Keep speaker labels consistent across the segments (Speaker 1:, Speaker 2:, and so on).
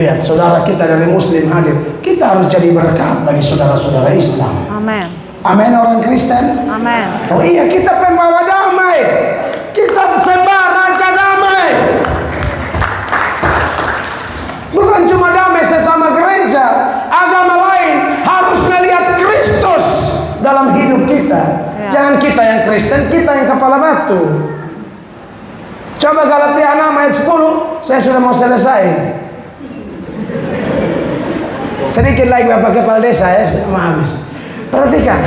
Speaker 1: Lihat saudara kita dari Muslim hadir, kita harus jadi berkat bagi saudara-saudara Islam.
Speaker 2: Amin.
Speaker 1: Amin orang Kristen.
Speaker 2: Amin.
Speaker 1: Oh iya, kita pembawa damai, kita sebar raja damai. Bukan cuma damai sesama gereja, agama lain harus melihat Kristus dalam hidup kita.
Speaker 2: Ya.
Speaker 1: Jangan kita yang Kristen, kita yang kepala batu. Coba Galatia 6 ayat 10, saya sudah mau selesai. Sedikit lagi Bapak Kepala Desa ya, sudah mau habis. Perhatikan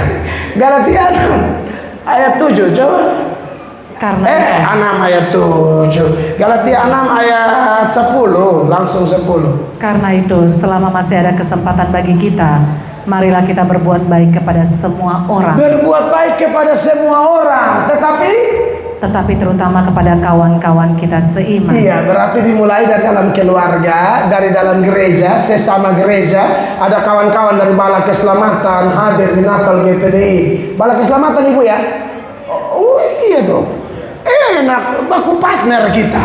Speaker 1: Galatia 6 ayat 7, coba.
Speaker 2: Karena
Speaker 1: 6 ayat 7. Galatia 6 ayat 10, langsung 10.
Speaker 2: Karena itu, selama masih ada kesempatan bagi kita, marilah kita berbuat baik kepada semua orang.
Speaker 1: Berbuat baik kepada semua orang,
Speaker 2: Tetapi terutama kepada kawan-kawan kita seiman.
Speaker 1: iya, berarti dimulai dari dalam keluarga, dari dalam gereja, sesama gereja. Ada kawan-kawan dari Bala Keselamatan hadir di Natal GPDI. Bala Keselamatan Ibu ya? Oh iya dong. Enak, baku partner kita.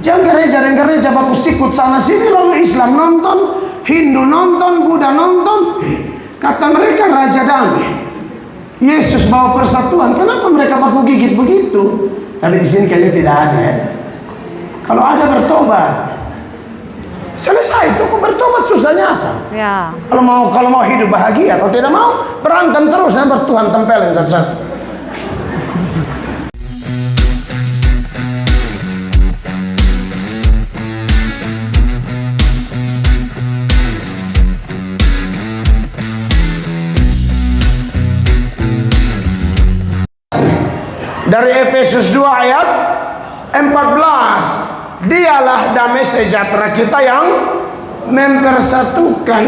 Speaker 1: Jangan gereja dan gereja baku sikut sana sini, lalu Islam nonton, Hindu nonton, Buddha nonton. Kata mereka raja damai. Yesus bawa persatuan. Kenapa mereka baku gigit begitu? Tapi di sini kayaknya tidak ada ya. Kalau ada bertobat, selesai. Itu bertobat susahnya apa?
Speaker 2: Ya.
Speaker 1: Kalau mau hidup bahagia, kalau tidak mau berantem terus, nanti Tuhan tempelin satu-satu. Dari Efesus 2 ayat 14, dialah damai sejahtera kita yang mempersatukan.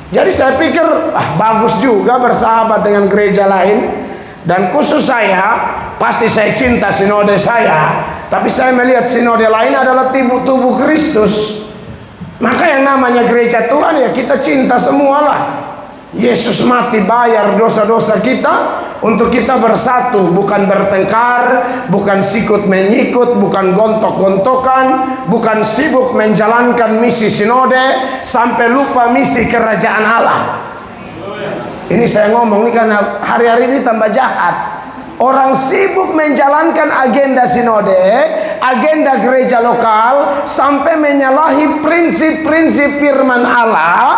Speaker 1: Jadi saya pikir bagus juga bersahabat dengan gereja lain. Dan khusus saya, pasti saya cinta sinode saya, tapi saya melihat sinode lain adalah tubuh Kristus. Maka yang namanya gereja Tuhan ya kita cinta semualah. Yesus mati bayar dosa-dosa kita untuk kita bersatu, bukan bertengkar, bukan sikut menyikut, bukan gontok-gontokan, bukan sibuk menjalankan misi sinode sampai lupa misi kerajaan Allah. Ini saya ngomong nih karena hari-hari ini tambah jahat. Orang sibuk menjalankan agenda sinode, agenda gereja lokal, sampai menyalahi prinsip-prinsip firman Allah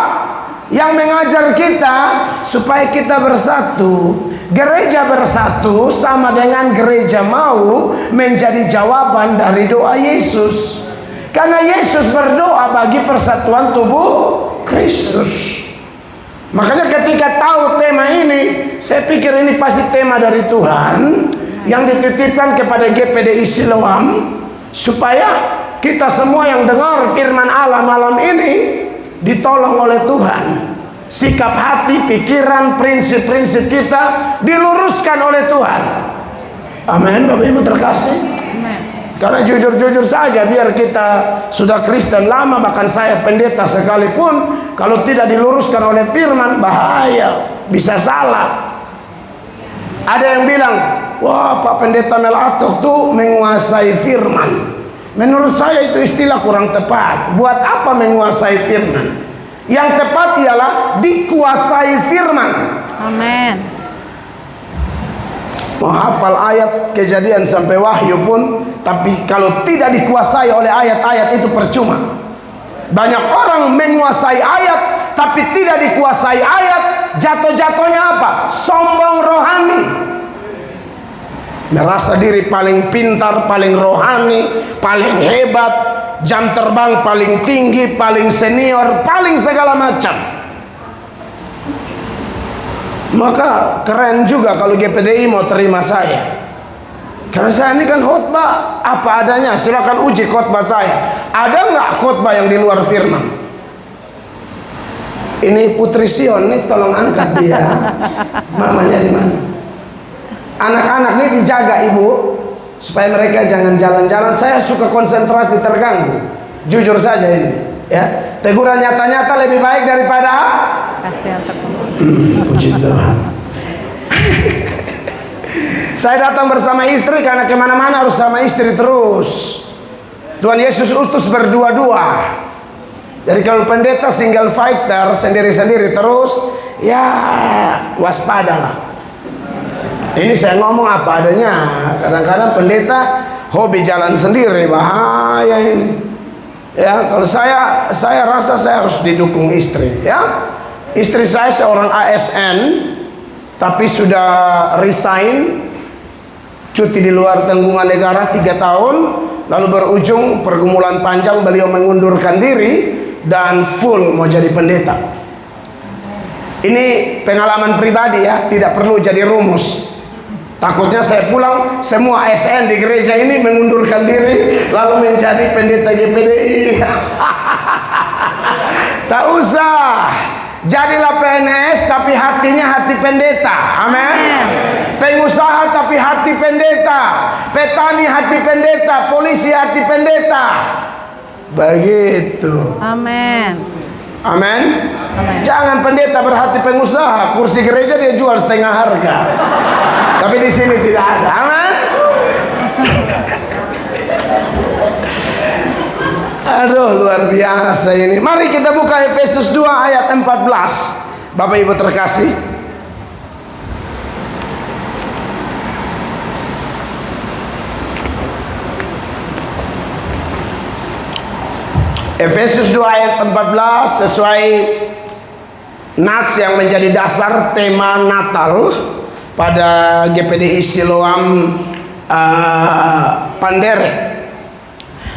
Speaker 1: yang mengajar kita supaya kita bersatu. Gereja bersatu sama dengan gereja mau menjadi jawaban dari doa Yesus. Karena Yesus berdoa bagi persatuan tubuh Kristus. Makanya ketika tahu tema ini, saya pikir ini pasti tema dari Tuhan yang dititipkan kepada GPDI Siloam, supaya kita semua yang dengar firman Allah malam ini ditolong oleh Tuhan. Sikap hati, pikiran, prinsip-prinsip kita diluruskan oleh Tuhan. Amin. Bapak Ibu terkasih.
Speaker 2: Amin.
Speaker 1: Karena jujur-jujur saja, biar kita sudah Kristen lama, bahkan saya pendeta sekalipun, kalau tidak diluruskan oleh firman, bahaya, bisa salah. Ada yang bilang, wah Pak Pendeta Melato tuh menguasai firman. Menurut saya itu istilah kurang tepat. Buat apa menguasai firman? Yang tepat ialah dikuasai firman.
Speaker 2: Amin.
Speaker 1: Menghafal ayat Kejadian sampai Wahyu pun, tapi kalau tidak dikuasai oleh ayat-ayat itu percuma. Banyak orang menguasai ayat tapi tidak dikuasai ayat, jatuh-jatuhnya apa? Sombong rohani. Merasa diri paling pintar, paling rohani, paling hebat, jam terbang paling tinggi, paling senior, paling segala macam. Maka keren juga kalau GPDI mau terima saya. Karena saya ini kan khotbah apa adanya. Silakan uji khotbah saya. Ada nggak khotbah yang di luar firman? Ini Putri Sion nih, tolong angkat dia. Mamanya di mana? Anak-anak ini dijaga Ibu, supaya mereka jangan jalan-jalan. Saya suka konsentrasi terganggu. Jujur saja ini, ya. Teguran nyata-nyata lebih baik daripada
Speaker 2: Kasihan tersebut.
Speaker 1: puji Tuhan. Saya datang bersama istri karena kemana-mana harus sama istri terus. Tuhan Yesus utus berdua-dua. Jadi kalau pendeta single fighter sendiri-sendiri terus, ya waspadalah. Ini saya ngomong apa adanya. Kadang-kadang pendeta hobi jalan sendiri, bahaya ini. Ya, kalau saya rasa saya harus didukung istri. Ya, istri saya seorang ASN, tapi sudah resign, cuti di luar tanggungan negara 3 tahun, lalu berujung pergumulan panjang beliau mengundurkan diri dan full mau jadi pendeta. Ini pengalaman pribadi ya, tidak perlu jadi rumus. Takutnya saya pulang, semua ASN di gereja ini mengundurkan diri lalu menjadi pendeta GPDI. Tak usah. Jadilah PNS tapi hatinya hati pendeta. Amin. Pengusaha tapi hati pendeta. Petani hati pendeta. Polisi hati pendeta. Begitu.
Speaker 2: Amin.
Speaker 1: Amin.
Speaker 2: Amin.
Speaker 1: Jangan pendeta berhati pengusaha. Kursi gereja dia jual setengah harga. Tapi di sini tidak ada. Amin. Aduh, luar biasa ini. Mari kita buka Efesus 2 ayat 14. Bapak Ibu terkasih. Efesus 2 ayat 14 sesuai nats yang menjadi dasar tema Natal pada GPDI Siloam Pandere.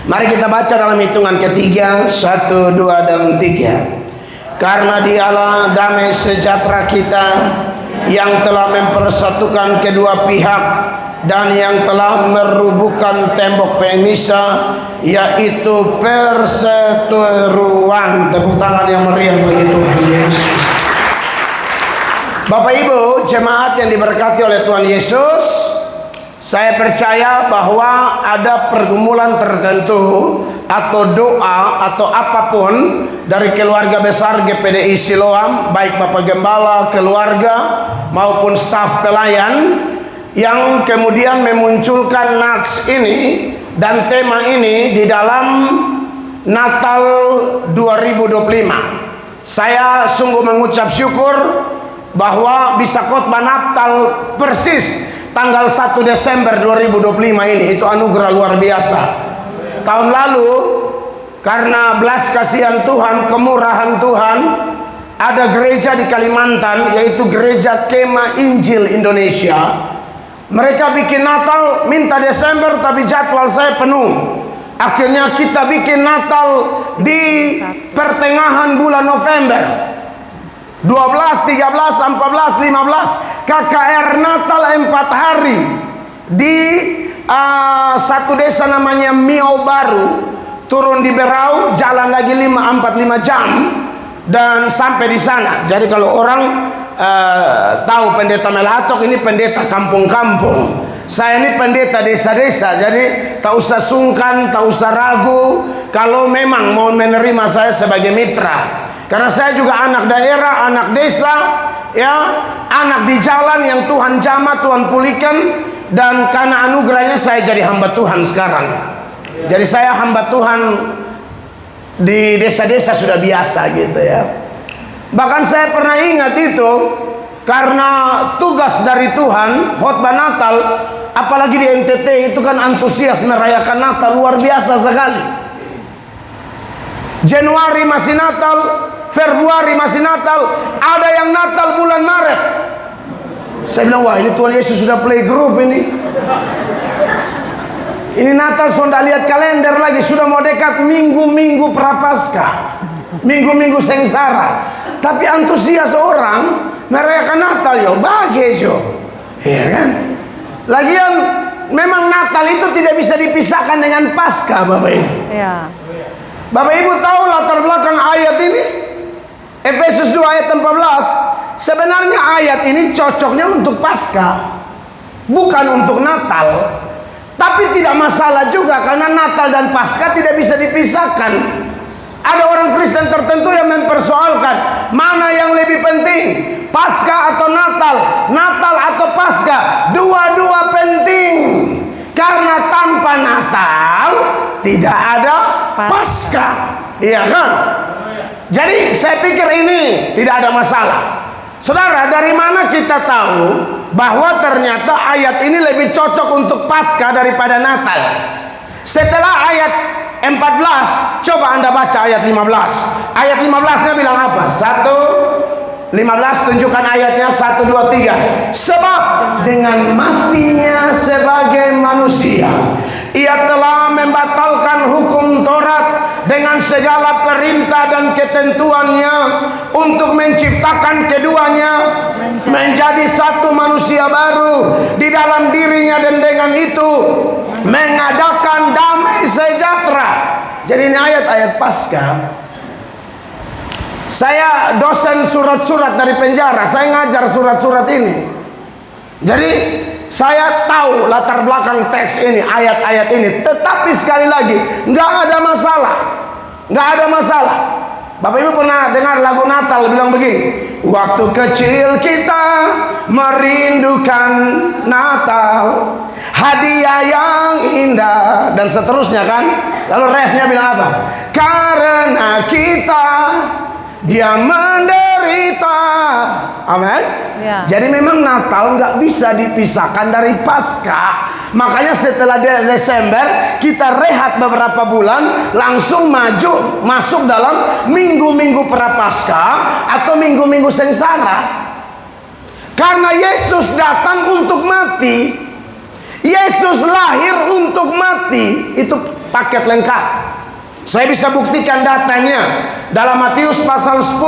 Speaker 1: Mari kita baca dalam hitungan ketiga, 1, 2, dan 3. Karena dialah damai sejahtera kita yang telah mempersatukan kedua pihak dan yang telah merubuhkan tembok pemisah, yaitu perseteruan. Tepuk tangan yang meriah bagi Tuhan Yesus. Bapak Ibu jemaat yang diberkati oleh Tuhan Yesus, saya percaya bahwa ada pergumulan tertentu atau doa atau apapun dari keluarga besar GPDI Siloam, baik Bapak Gembala, keluarga maupun staf pelayan, yang kemudian memunculkan nats ini dan tema ini di dalam Natal 2025. Saya sungguh mengucap syukur bahwa bisa khotbah Natal persis tanggal 1 Desember 2025 ini. Itu anugerah luar biasa. Tahun lalu karena belas kasihan Tuhan, kemurahan Tuhan, ada gereja di Kalimantan, yaitu Gereja Kemah Injil Indonesia. Mereka bikin Natal minta Desember, tapi jadwal saya penuh. Akhirnya kita bikin Natal di pertengahan bulan November, 12, 13, 14, 15. KKR Natal 4 hari di satu desa namanya Miau Baru. Turun di Berau, jalan lagi 45 jam dan sampai di sana. Jadi kalau orang tahu pendeta Melatok ini pendeta kampung-kampung, saya ini pendeta desa-desa. Jadi tak usah sungkan, tak usah ragu kalau memang mau menerima saya sebagai mitra. Karena saya juga anak daerah, anak desa, ya, anak di jalan yang Tuhan jamah, Tuhan pulihkan, dan karena anugerahnya saya jadi hamba Tuhan sekarang. Jadi saya hamba Tuhan di desa-desa sudah biasa gitu ya. Bahkan saya pernah ingat itu karena tugas dari Tuhan khotbah Natal, apalagi di NTT itu kan antusias merayakan Natal luar biasa sekali. Januari masih Natal, Februari masih Natal, ada yang Natal bulan Maret. Saya bilang, wah ini Tuhan Yesus sudah playgroup ini. Ini Natal sudah lihat kalender lagi, sudah mau dekat minggu-minggu prapaskah, minggu-minggu sengsara. Tapi antusias orang merayakan Natal, yo bahagia jo, ya kan? Lagian memang Natal itu tidak bisa dipisahkan dengan Paskah, Bapak Ibu.
Speaker 2: Ya.
Speaker 1: Bapak Ibu tahu latar belakang ayat ini? Efesus 2 ayat 14. Sebenarnya ayat ini cocoknya untuk Paskah, bukan untuk Natal. Tapi tidak masalah juga karena Natal dan Paskah tidak bisa dipisahkan. Ada orang Kristen tertentu yang mempersoalkan mana yang lebih penting, Paskah atau Natal, Natal atau Paskah. Dua-dua penting. Karena tanpa Natal tidak ada Paskah. Iya kan? Jadi saya pikir ini tidak ada masalah. Saudara, dari mana kita tahu bahwa ternyata ayat ini lebih cocok untuk Paskah daripada Natal? Setelah ayat 14, coba Anda baca ayat 15. Ayat 15-nya bilang apa? 15 tunjukkan ayatnya, 1, 2, 3. Sebab dengan matinya sebagai manusia, ia telah membatalkan hukum Taurat dengan segala perintah dan ketentuannya untuk menciptakan keduanya menjadi satu manusia baru di dalam dirinya, dan dengan itu mengadakan damai sejahtera. Jadi ini ayat-ayat Paskah. Saya dosen surat-surat dari penjara, saya ngajar surat-surat ini. Jadi saya tahu latar belakang teks ini, ayat-ayat ini. Tetapi sekali lagi, nggak ada masalah, nggak ada masalah. Bapak Ibu pernah dengar lagu Natal bilang begini, waktu kecil kita merindukan Natal, hadiah yang indah, dan seterusnya kan. Lalu refnya bilang apa? Karena kita dia menderita. Amin.
Speaker 2: Ya.
Speaker 1: Jadi memang Natal nggak bisa dipisahkan dari Paskah. Makanya setelah Desember kita rehat beberapa bulan, langsung maju masuk dalam minggu-minggu prapaskah atau minggu-minggu sengsara. Karena Yesus datang untuk mati, Yesus lahir untuk mati, itu paket lengkap. Saya bisa buktikan datanya dalam Matius pasal 10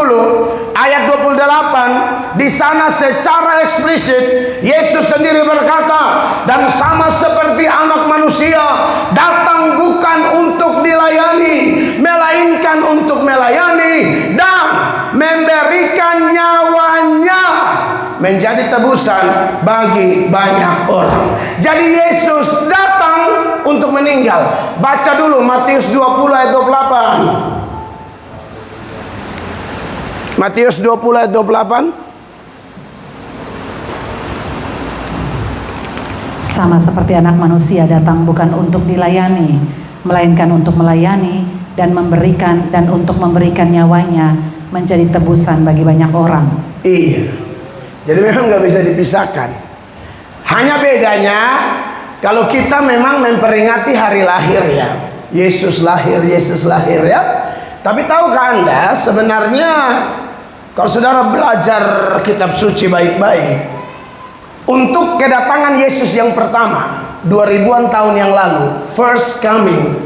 Speaker 1: ayat 28. Di sana secara eksplisit Yesus sendiri berkata, dan sama seperti anak manusia datang bukan untuk dilayani, melainkan untuk melayani dan memberikan nyawanya menjadi tebusan bagi banyak orang. Jadi Yesus datang untuk meninggal. Baca dulu Matius 20 ayat 28. Matius 20 ayat 28.
Speaker 2: Sama seperti anak manusia datang bukan untuk dilayani, melainkan untuk melayani dan memberikan, dan untuk memberikan nyawanya menjadi tebusan bagi banyak orang.
Speaker 1: Iya. Jadi memang nggak bisa dipisahkan. Hanya bedanya kalau kita memang memperingati hari lahir ya, Yesus lahir ya. Tapi tahukah Anda sebenarnya kalau saudara belajar kitab suci baik-baik, untuk kedatangan Yesus yang pertama 2000-an tahun yang lalu, first coming,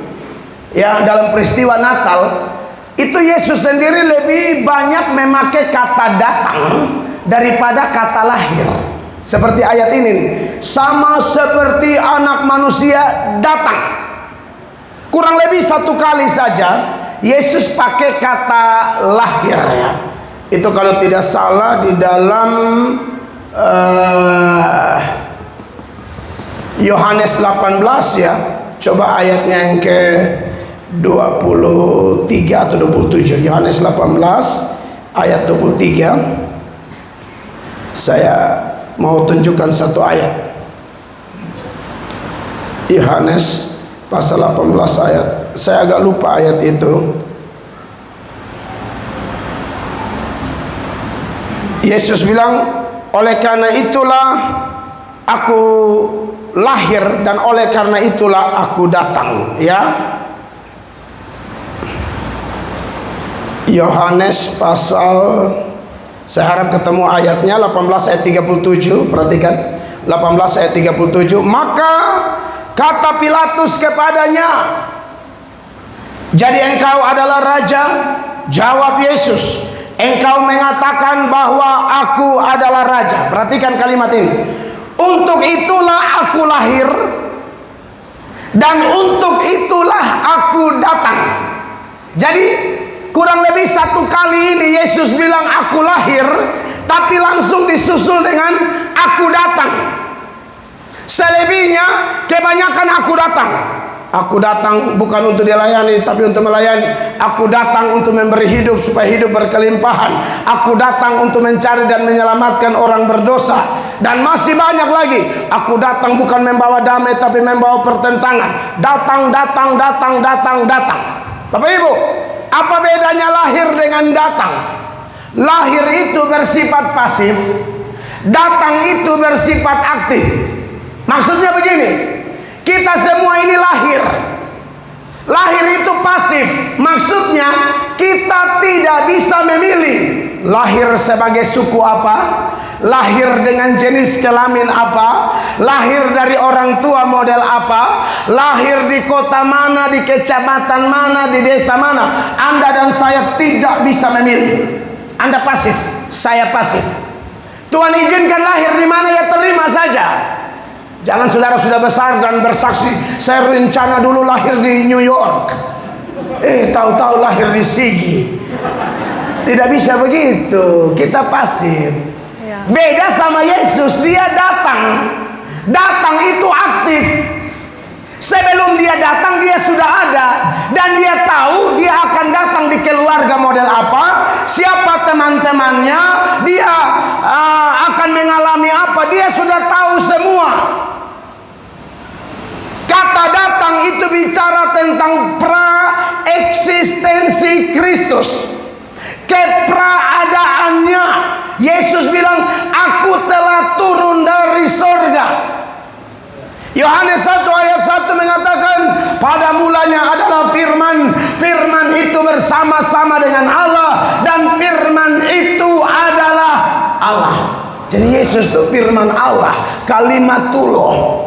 Speaker 1: ya, dalam peristiwa Natal, itu Yesus sendiri lebih banyak memakai kata datang daripada kata lahir. Seperti ayat ini, sama seperti anak manusia datang. Kurang lebih 1 kali saja Yesus pakai kata lahir ya. Itu kalau tidak salah di dalam Yohanes 18 ya. Coba ayatnya yang ke 23 atau 27. Yohanes 18 ayat 23. Saya mau tunjukkan satu ayat. Yohanes pasal 18 ayat. Saya agak lupa ayat itu. Yesus bilang, oleh karena itulah aku lahir dan oleh karena itulah aku datang, ya. Yohanes pasal, saya harap ketemu ayatnya, 18 ayat 37. Perhatikan 18 ayat 37. Maka kata Pilatus kepadanya, jadi engkau adalah raja? Jawab Yesus, engkau mengatakan bahwa aku adalah raja. Perhatikan kalimat ini. Untuk itulah aku lahir dan untuk itulah aku datang. Jadi kurang lebih 1 kali ini Yesus bilang aku lahir, tapi langsung disusul dengan aku datang. Selebihnya kebanyakan aku datang. Aku datang bukan untuk dilayani, tapi untuk melayani. Aku datang untuk memberi hidup supaya hidup berkelimpahan. Aku datang untuk mencari dan menyelamatkan orang berdosa. Dan masih banyak lagi. Aku datang bukan membawa damai, tapi membawa pertentangan. Datang. Bapak Ibu, apa bedanya lahir dengan dengan datang. Lahir itu bersifat pasif, datang itu bersifat aktif. Maksudnya begini, kita semua ini lahir. Lahir itu pasif, maksudnya kita tidak bisa memilih lahir sebagai suku apa, lahir dengan jenis kelamin apa, lahir dari orang tua model apa, lahir di kota mana, di kecamatan mana, di desa mana. Anda dan saya tidak bisa memilih. Anda pasif, saya pasif. Tuhan izinkan lahir di mana, ya terima saja. Jangan saudara sudah besar dan bersaksi, saya rencana dulu lahir di New York, tahu-tahu lahir di Sigi. Tidak bisa begitu. Kita pasif. Beda sama Yesus, dia datang. Datang itu aktif. Sebelum dia datang, dia sudah ada. Dan dia tahu dia akan datang di keluarga model apa, siapa teman-temannya, dia akan mengalami apa, dia sudah tahu semua. Kata datang itu bicara tentang pra-eksistensi Kristus, keberadaannya. Yesus bilang, aku telah turun dari sorga. Yohanes 1 ayat 1 mengatakan, pada mulanya adalah firman, firman itu bersama-sama dengan Allah, dan firman itu adalah Allah. Jadi Yesus itu firman Allah, kalimatullah.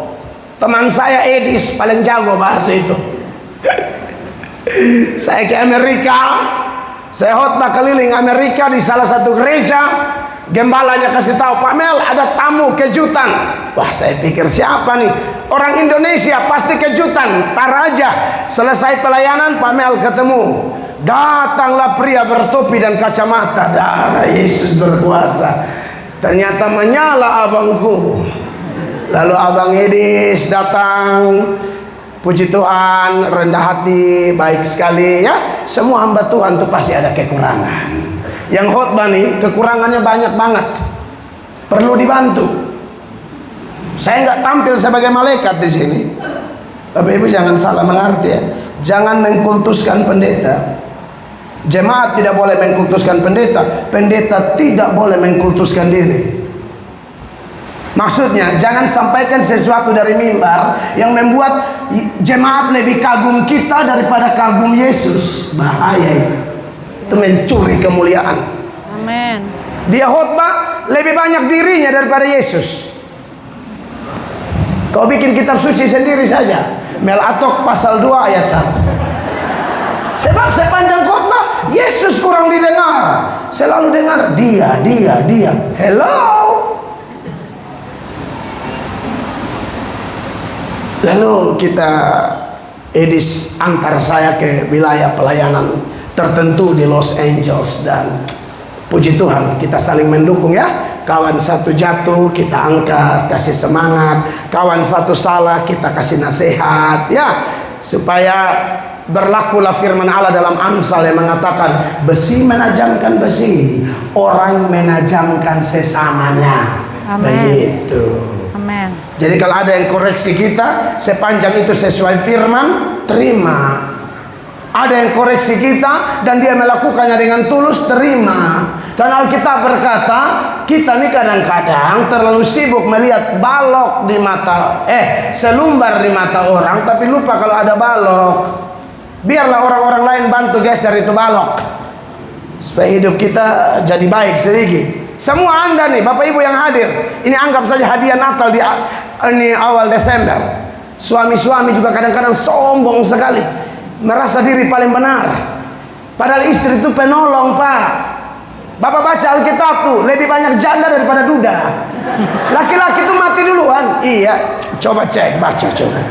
Speaker 1: Teman saya Edis paling jago bahasa itu. Saya ke Amerika, saya khotbah keliling Amerika di salah satu gereja. Gembalanya kasih tahu, Pak Mel ada tamu kejutan. Wah, saya pikir siapa nih? Orang Indonesia, pasti kejutan. Tar aja selesai pelayanan, Pak Mel ketemu. Datanglah pria bertopi dan kacamata. Darah Yesus berkuasa. Ternyata menyala abangku. Lalu abang Edis datang. Puji Tuhan, rendah hati, baik sekali ya. Semua hamba Tuhan tuh pasti ada kekurangan. Yang khotbah nih, kekurangannya banyak banget, perlu dibantu. Saya nggak tampil sebagai malaikat di sini. Bapak Ibu jangan salah mengerti ya. Jangan mengkultuskan pendeta. Jemaat tidak boleh mengkultuskan pendeta. Pendeta tidak boleh mengkultuskan diri. Maksudnya jangan sampaikan sesuatu dari mimbar yang membuat jemaat lebih kagum kita daripada kagum Yesus. Bahaya itu. Itu mencuri kemuliaan.
Speaker 3: Amin.
Speaker 1: Dia khotbah lebih banyak dirinya daripada Yesus. Kau bikin kitab suci sendiri saja. Melatok pasal 2 ayat 1. Sebab sepanjang khotbah Yesus kurang didengar. Selalu dengar dia. Hello. Lalu kita Edis antar saya ke wilayah pelayanan tertentu di Los Angeles, dan puji Tuhan kita saling mendukung ya. Kawan satu jatuh kita angkat, kasih semangat. Kawan satu salah kita kasih nasihat ya, supaya berlakulah firman Allah dalam Amsal yang mengatakan, besi menajamkan besi, orang menajamkan sesamanya.
Speaker 3: Amen.
Speaker 1: Begitu.
Speaker 3: Amen.
Speaker 1: Jadi kalau ada yang koreksi kita, sepanjang itu sesuai firman, terima. Ada yang koreksi kita dan dia melakukannya dengan tulus, terima. Karena Alkitab berkata, kita ini kadang-kadang terlalu sibuk melihat balok di mata, selumbar di mata orang, tapi lupa kalau ada balok. Biarlah orang-orang lain bantu geser itu balok, supaya hidup kita jadi baik sedikit. Semua Anda nih, Bapak Ibu yang hadir, ini anggap saja hadiah Natal di ini awal Desember. Suami-suami juga kadang-kadang sombong sekali, merasa diri paling benar. Padahal istri itu penolong, Pak. Bapak baca Alkitab tuh, lebih banyak janda daripada duda. Laki-laki tuh mati duluan. Iya, coba cek, baca coba.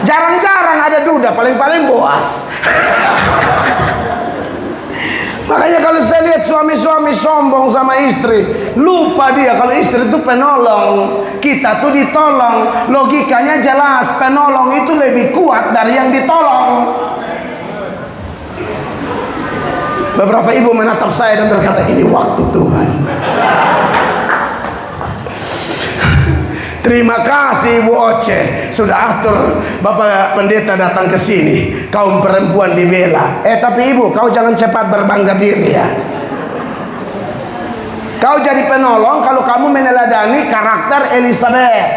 Speaker 1: Jarang-jarang ada duda, paling-paling Boas. Makanya kalau saya lihat suami-suami sombong sama istri, lupa dia kalau istri itu penolong, kita tuh ditolong. Logikanya jelas, penolong itu lebih kuat dari yang ditolong. Beberapa ibu menatap saya dan berkata, ini waktu Tuhan. Terima kasih Ibu Oce, sudah atur Bapak Pendeta datang ke sini. Kaum perempuan dibela. Tapi Ibu, kau jangan cepat berbangga diri ya. Kau jadi penolong kalau kamu meneladani karakter Elizabeth,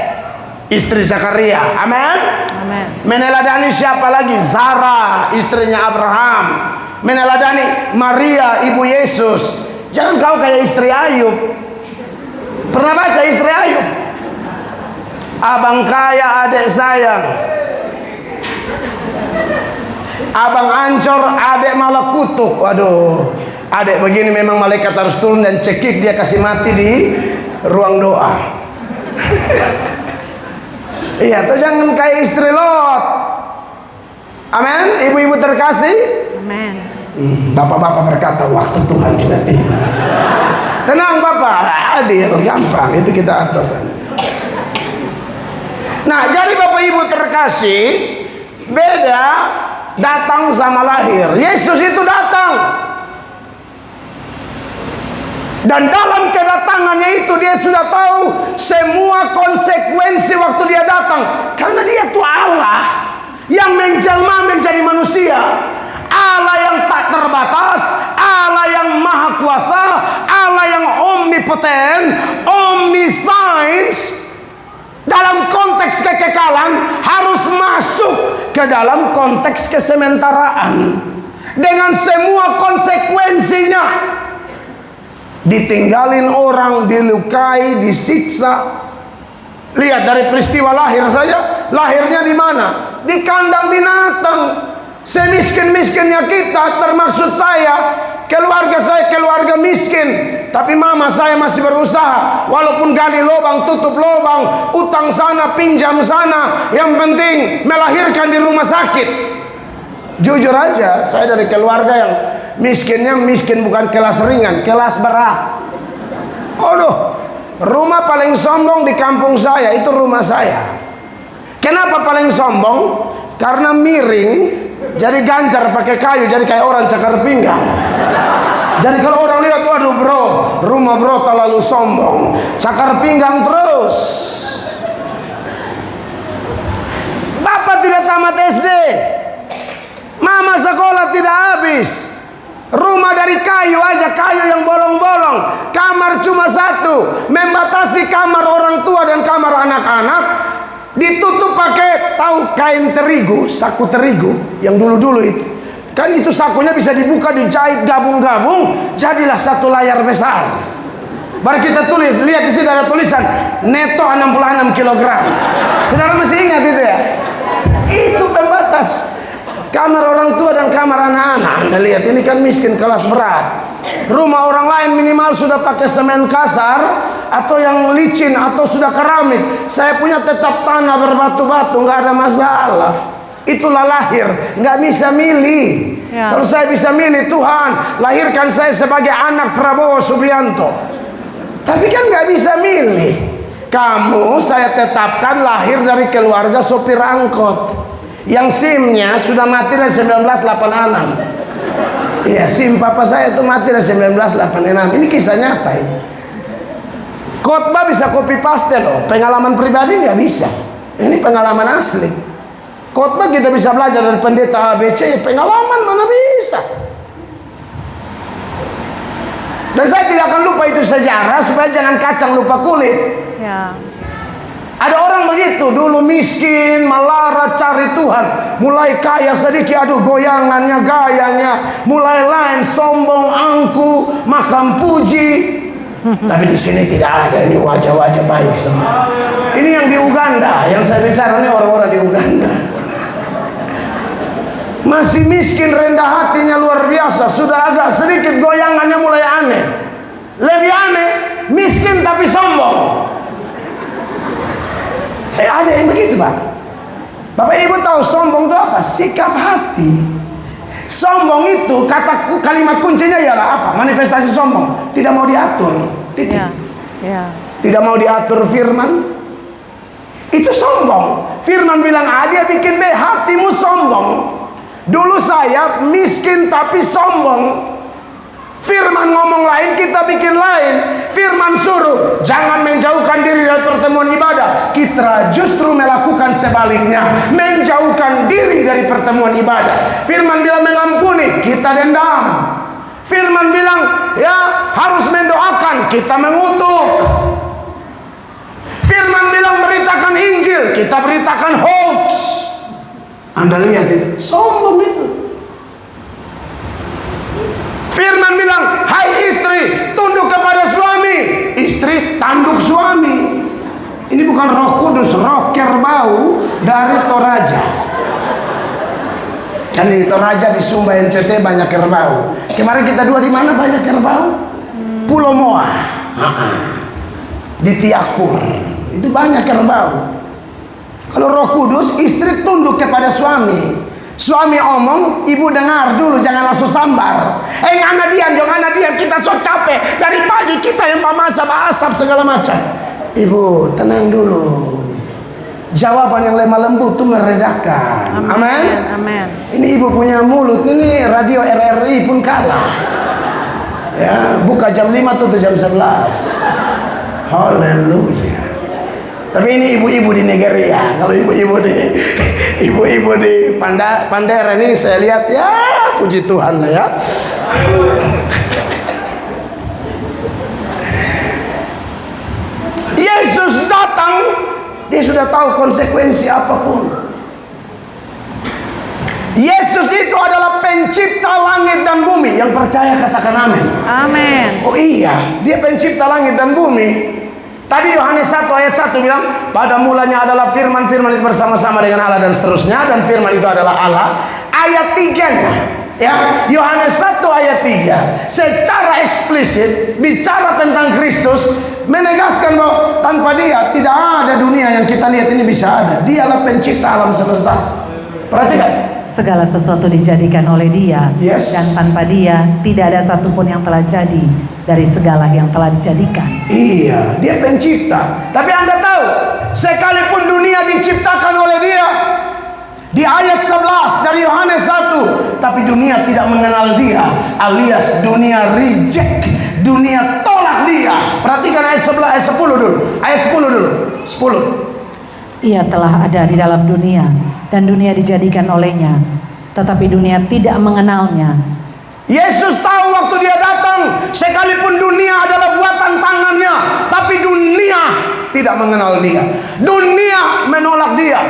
Speaker 1: istri Zakaria. Amin.
Speaker 2: Amin.
Speaker 1: Meneladani siapa lagi? Zara, istrinya Abraham. Meneladani Maria, ibu Yesus. Jangan kau kayak istri Ayub. Pernah baca istri Ayub? Abang kaya, adik sayang. Abang ancur, adik malah kutuk. Waduh, adik begini memang malaikat harus turun dan cekik dia kasih mati di ruang doa. Iya, tuh jangan kayak istri Lot. Amin. Ibu-ibu terkasih.
Speaker 2: Amin.
Speaker 1: Bapak-bapak berkata waktu Tuhan kita tiba. Tenang Bapak, adil, gampang, itu kita atur. Nah, jadi Bapak Ibu terkasih, beda datang sama lahir. Yesus itu datang, dan dalam kedatangannya itu dia sudah tahu semua konsekuensi waktu dia datang. Karena dia itu Allah yang menjelma menjadi manusia, Allah yang tak terbatas, Allah yang maha kuasa, Allah yang omnipoten, omniscience. Dalam konteks kekekalan harus masuk ke dalam konteks kesementaraan dengan semua konsekuensinya. Ditinggalin orang, dilukai, disiksa. Lihat dari peristiwa lahir saja. Lahirnya di mana? Di kandang binatang. Semiskin-miskinnya kita, termaksud saya, keluarga saya keluarga miskin, tapi mama saya masih berusaha. Walaupun gali lubang, tutup lubang, utang sana, pinjam sana, yang penting melahirkan di rumah sakit. Jujur aja, saya dari keluarga yang miskinnya miskin bukan kelas ringan, kelas berat. Aduh, rumah paling sombong di kampung saya itu rumah saya. Kenapa paling sombong? Karena miring, jadi ganjar pakai kayu, jadi kayak orang cakar pinggang. Jadi kalau orang lihat, waduh bro, rumah bro terlalu sombong, cakar pinggang terus. Bapak tidak tamat SD, mama sekolah tidak habis, rumah dari kayu aja, kayu yang bolong-bolong, kamar cuma satu, membatasi kamar orang tua dan kamar anak-anak. Ditutup pakai, tahu kain terigu, saku terigu yang dulu-dulu itu. Kan itu sakunya bisa dibuka, dijahit, gabung-gabung, jadilah satu layar besar. Baru kita tulis, lihat di sini ada tulisan neto 66 kg. Saudara masih ingat itu ya? Itu pembatas kamar orang tua dan kamar anak-anak. Anda lihat, ini kan miskin kelas berat. Rumah orang lain minimal sudah pakai semen kasar atau yang licin atau sudah keramik. Saya punya tetap tanah berbatu-batu, nggak ada masalah. Itulah lahir, nggak bisa milih. Ya. Kalau saya bisa milih, Tuhan lahirkan saya sebagai anak Prabowo Subianto. Tapi kan nggak bisa milih. Kamu saya tetapkan lahir dari keluarga sopir angkot yang SIM-nya sudah mati dari 1986. Iya, SIM papa saya itu mati dari 1986. Ini kisah nyata ini. Khotbah bisa copy paste loh, pengalaman pribadi nggak bisa. Ini pengalaman asli. Khotbah kita bisa belajar dari pendeta ABC, pengalaman mana bisa. Dan saya tidak akan lupa itu sejarah supaya jangan kacang lupa kulit. Ya. Ada orang begitu, dulu miskin, melarat, cari Tuhan, mulai kaya sedikit, aduh goyangannya, gayanya, mulai lain, sombong, angku, makan puji. Tapi di sini tidak ada, ini wajah-wajah baik semua. Ini yang di Uganda, yang saya bicara ini orang-orang di Uganda. Masih miskin, rendah hatinya luar biasa, sudah agak sedikit goyangannya mulai aneh. Lebih aneh, miskin tapi sombong. Ada yang begitu Pak. Bapak Ibu tahu sombong itu apa? Sikap hati. Sombong itu kalimat kuncinya ialah apa? Manifestasi sombong. Tidak mau diatur. Titik. Ya. Tidak mau diatur firman. Itu sombong. Firman bilang dia bikin hatimu sombong. Dulu saya miskin tapi sombong. Firman ngomong lain, kita bikin lain. Firman suruh jangan menjauhkan diri dari pertemuan ibadah, kita justru melakukan sebaliknya, menjauhkan diri dari pertemuan ibadah. Firman bilang mengampuni, kita dendam. Firman bilang ya harus mendoakan, kita mengutuk. Firman bilang beritakan Injil, kita beritakan hoax. Anda lihat itu, sombong itu. Firman bilang, hai istri, tunduk kepada suami. Istri tanduk suami. Ini bukan Roh Kudus, roh kerbau dari Toraja. Kan di Toraja di Sumba NTT banyak kerbau. Kemarin kita dua di mana banyak kerbau? Pulau Moa. Di Tiakur. Itu banyak kerbau. Kalau Roh Kudus, istri tunduk kepada suami. Suami omong, ibu dengar dulu, jangan langsung sambar. Anak diam, kita so capek. Dari pagi kita yang pamasak, asap segala macam. Ibu, tenang dulu. Jawaban yang lemah lembut itu meredakan. Amin.
Speaker 2: Amin.
Speaker 1: Ini ibu punya mulut, ini radio RRI pun kalah. Ya, buka jam 5 tutup jam 11. Haleluya. Tapi ini ibu-ibu di Nigeria. Kalau ibu-ibu di Pandera ini saya lihat ya puji Tuhan lah ya. Yesus datang, dia sudah tahu konsekuensi apapun. Yesus itu adalah pencipta langit dan bumi. Yang percaya katakan amin.
Speaker 2: Amin.
Speaker 1: Oh iya, dia pencipta langit dan bumi. Tadi Yohanes 1 ayat 1 bilang, pada mulanya adalah firman, firman itu bersama-sama dengan Allah dan seterusnya, dan firman itu adalah Allah. Ayat 3-nya, ya, Yohanes 1 ayat 3 secara eksplisit bicara tentang Kristus, menegaskan bahwa tanpa dia tidak ada dunia yang kita lihat ini bisa ada. Dialah pencipta alam semesta. Perhatikan,
Speaker 2: Segala sesuatu dijadikan oleh Dia,
Speaker 1: Yes.
Speaker 2: dan tanpa Dia tidak ada satupun yang telah jadi dari segala yang telah dijadikan.
Speaker 1: iya, dia pencipta. Tapi Anda tahu, sekalipun dunia diciptakan oleh dia, di ayat 11 dari Yohanes 1, tapi dunia tidak mengenal dia, alias dunia reject, dunia tolak dia. Perhatikan ayat 11, ayat 10 dulu. Ayat 10 dulu. 10.
Speaker 2: Ia telah ada di dalam dunia, dan dunia dijadikan olehnya, tetapi dunia tidak mengenalnya.
Speaker 1: Yesus tahu waktu dia datang, sekalipun dunia adalah buatan tangannya, tapi dunia tidak mengenal dia. Dunia menolak dia.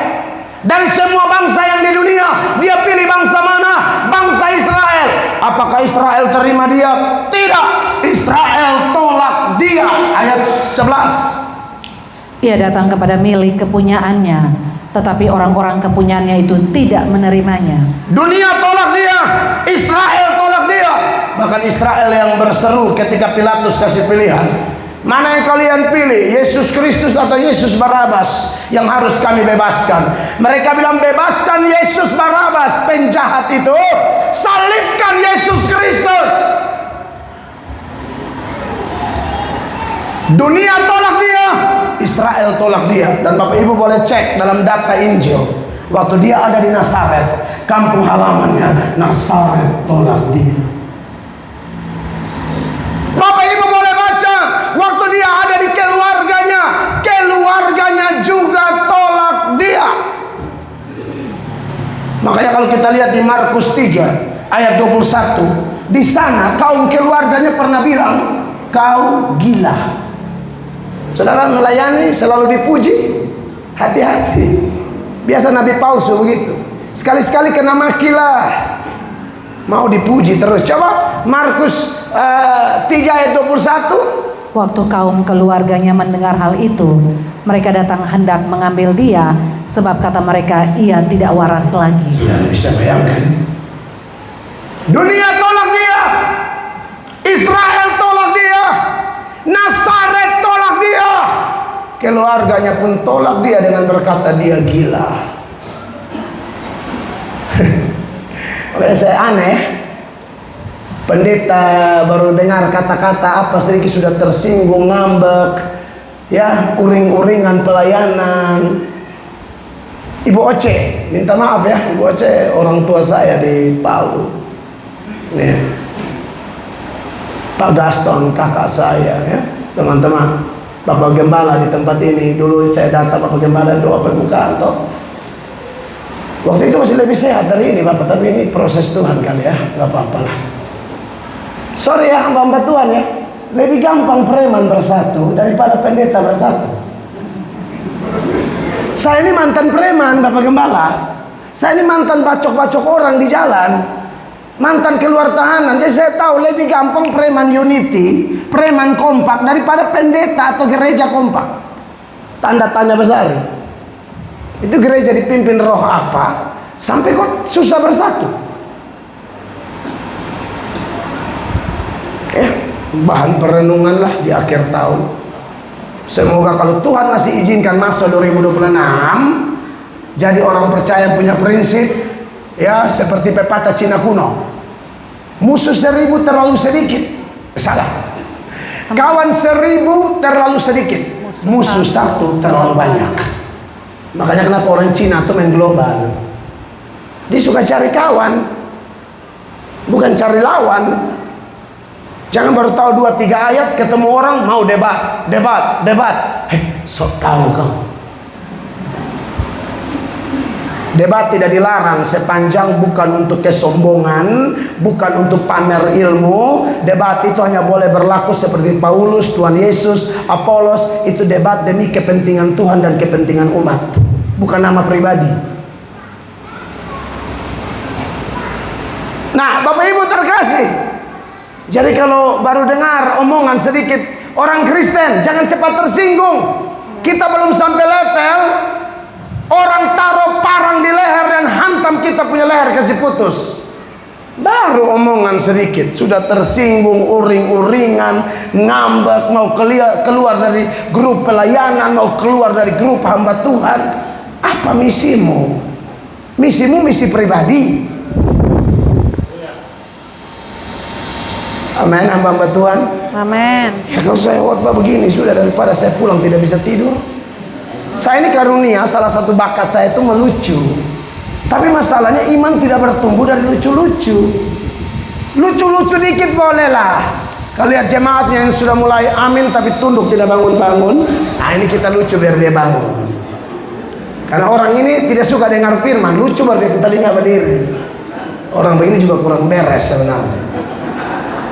Speaker 1: Dari semua bangsa yang di dunia, dia pilih bangsa mana? Bangsa Israel. Apakah Israel terima dia? Tidak. Israel tolak dia. Ayat 11.
Speaker 2: Ia datang kepada milik kepunyaannya, tetapi orang-orang kepunyaannya itu tidak menerimanya.
Speaker 1: Dunia tolak dia, Israel tolak dia. Bahkan Israel yang berseru ketika Pilatus kasih pilihan, mana yang kalian pilih, Yesus Kristus atau Yesus Barabas yang harus kami bebaskan? Mereka bilang, bebaskan Yesus Barabas, penjahat itu, salibkan Yesus Kristus. Dunia tolak dia, Israel tolak dia. Dan Bapak Ibu boleh cek dalam data Injil, waktu dia ada di Nazaret, kampung halamannya, Nazaret tolak dia. Bapak Ibu boleh baca, waktu dia ada di keluarganya, keluarganya juga tolak dia. Makanya kalau kita lihat di Markus 3 ayat 21, di sana kaum keluarganya pernah bilang, kau gila. Saudara, melayani selalu dipuji, hati-hati. Biasa nabi palsu begitu. Sekali-sekali kena maki lah. Mau dipuji terus. Coba Markus 3 ayat 21.
Speaker 2: Waktu kaum keluarganya mendengar hal itu, mereka datang hendak mengambil dia, sebab kata mereka, ia tidak waras lagi.
Speaker 1: Saudara bisa bayangkan, dunia tolak dia, Israel tolak dia, Nazaret tolak dia, keluarganya pun tolak dia dengan berkata dia gila. Oleh saya aneh, pendeta baru dengar kata-kata apa sedikit sudah tersinggung, ngambek, ya, uring-uringan pelayanan. Ibu Oce, minta maaf ya, Ibu Oce orang tua saya di Palu. Nih, Pak Gaston kakak saya ya. Teman-teman, Bapak Gembala di tempat ini, dulu saya datang Bapak Gembala doa permukaan toh. Waktu itu masih lebih sehat dari ini Bapak, tapi ini proses Tuhan kali ya, nggak apa-apa lah. Sorry ya hamba-hamba Tuhan ya, lebih gampang preman bersatu daripada pendeta bersatu. Saya ini mantan preman Bapak Gembala, saya ini mantan bacok-bacok orang di jalan, mantan keluar tahanan. Jadi saya tahu lebih gampang preman unity, preman kompak daripada pendeta atau gereja kompak. Tanda tanya besar. Itu gereja dipimpin roh apa sampai kok susah bersatu? Bahan perenungan lah di akhir tahun. Semoga kalau Tuhan masih izinkan masuk 2026, jadi orang percaya punya prinsip ya seperti pepatah Cina kuno. Musuh 1000 terlalu sedikit. Salah. Kawan 1000 terlalu sedikit. Musuh 1 terlalu banyak. Makanya kenapa orang Cina tuh main global. Dia suka cari kawan, bukan cari lawan. Jangan baru tahu 2-3 ayat ketemu orang mau debat. Sok tahu kamu. Debat tidak dilarang sepanjang bukan untuk kesombongan, bukan untuk pamer ilmu. Debat itu hanya boleh berlaku seperti Paulus, Tuhan Yesus, Apolos. Itu debat demi kepentingan Tuhan dan kepentingan umat, bukan nama pribadi. Nah, Bapak Ibu terkasih, jadi kalau baru dengar omongan sedikit orang Kristen, jangan cepat tersinggung. Kita belum sampai level orang taruh parang di leher dan hantam kita punya leher kasih putus. Baru omongan sedikit sudah tersinggung, uring-uringan, ngambek, mau keluar dari grup pelayanan, mau keluar dari grup hamba Tuhan. Apa misimu? Misimu misi pribadi. Amin, hamba-hamba Tuhan.
Speaker 2: Amin.
Speaker 1: Ya kalau saya khotbah begini sudah, daripada saya pulang tidak bisa tidur. Saya ini karunia, salah satu bakat saya itu melucu. Tapi masalahnya iman tidak bertumbuh dari lucu-lucu. Lucu-lucu dikit boleh lah. Kalau lihat jemaatnya yang sudah mulai amin tapi tunduk tidak bangun-bangun, nah ini kita lucu biar dia bangun. Karena orang ini tidak suka dengar firman, lucu baru dia telinga berdiri. Orang begini juga kurang beres sebenarnya.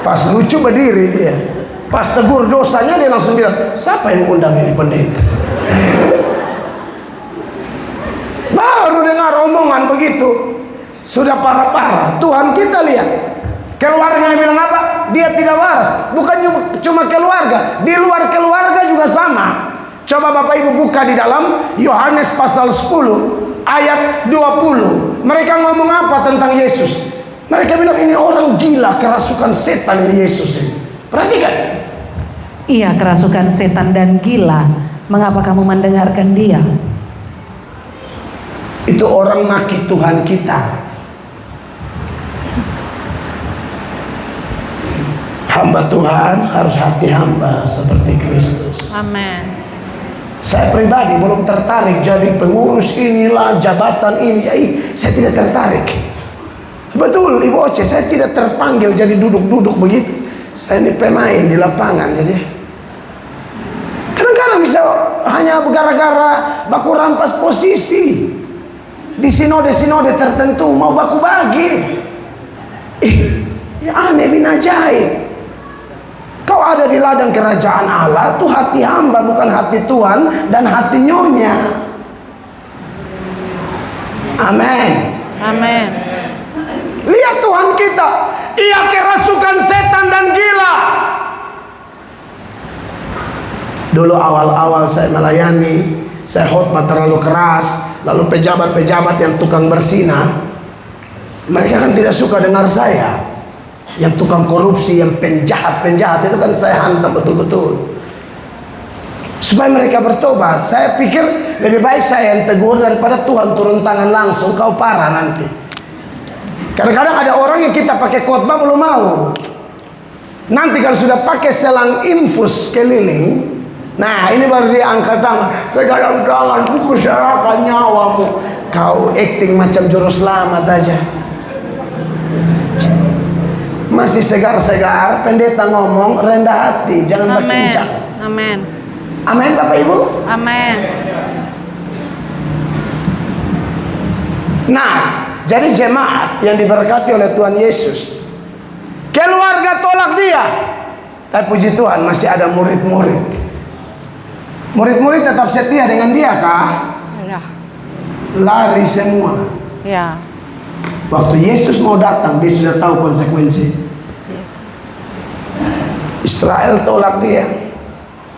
Speaker 1: Pas lucu berdiri dia, pas tegur dosanya dia langsung bilang, siapa yang undang ini pendeta? Baru dengar omongan begitu sudah parah-parah. Tuhan kita lihat keluarganya bilang apa? Dia tidak waras. Bukan cuma keluarga, di luar keluarga juga sama. Coba Bapak Ibu buka di dalam Yohanes pasal 10 ayat 20. Mereka ngomong apa tentang Yesus? Mereka bilang ini orang gila, kerasukan setan ini Yesus ini. Perhatikan.
Speaker 2: Ia kerasukan setan dan gila. Mengapa kamu mendengarkan dia?
Speaker 1: Itu orang maki Tuhan kita. Hamba Tuhan harus hati hamba seperti Kristus.
Speaker 2: Amin.
Speaker 1: Saya pribadi belum tertarik jadi pengurus inilah, jabatan ini. Saya tidak tertarik. Betul Ibu Oce, saya tidak terpanggil jadi duduk-duduk begitu. Saya ini pemain di lapangan. Jadi kadang-kadang bisa hanya gara-gara baku rampas posisi di sinode-sinode tertentu, mau baku bagi. Ya aneh bin ajaib. Kau ada di ladang kerajaan Allah, tuh hati hamba bukan hati Tuhan dan hati nyonya. Amin.
Speaker 2: Amin.
Speaker 1: Lihat Tuhan kita, ia kerasukan setan dan gila. Dulu awal-awal saya melayani, saya khotbah terlalu keras, lalu pejabat-pejabat yang tukang bersinah, mereka kan tidak suka dengar saya. Yang tukang korupsi, yang penjahat-penjahat itu kan saya hantam betul-betul. Supaya mereka bertobat. Saya pikir lebih baik saya yang tegur daripada Tuhan turun tangan langsung, kau parah nanti. Kadang-kadang ada orang yang kita pakai khotbah belum mau. Nanti kalau sudah pakai selang infus keliling, nah ini baru dia angkat tangan. Ke dalam tangan buku serahkan nyawamu. Kau acting macam juru selamat aja. Masih segar-segar, pendeta ngomong rendah hati, jangan berkencang.
Speaker 2: Amin.
Speaker 1: Amin Bapak Ibu.
Speaker 2: Amin.
Speaker 1: Nah, jadi jemaat yang diberkati oleh Tuhan Yesus, keluarga tolak dia, tapi puji Tuhan masih ada murid-murid. Murid-murid tetap setia dengan dia kah?
Speaker 2: Ya.
Speaker 1: Lari semua.
Speaker 2: Ya.
Speaker 1: Waktu Yesus mau datang, dia sudah tahu konsekuensi.
Speaker 2: Yes.
Speaker 1: Israel tolak dia,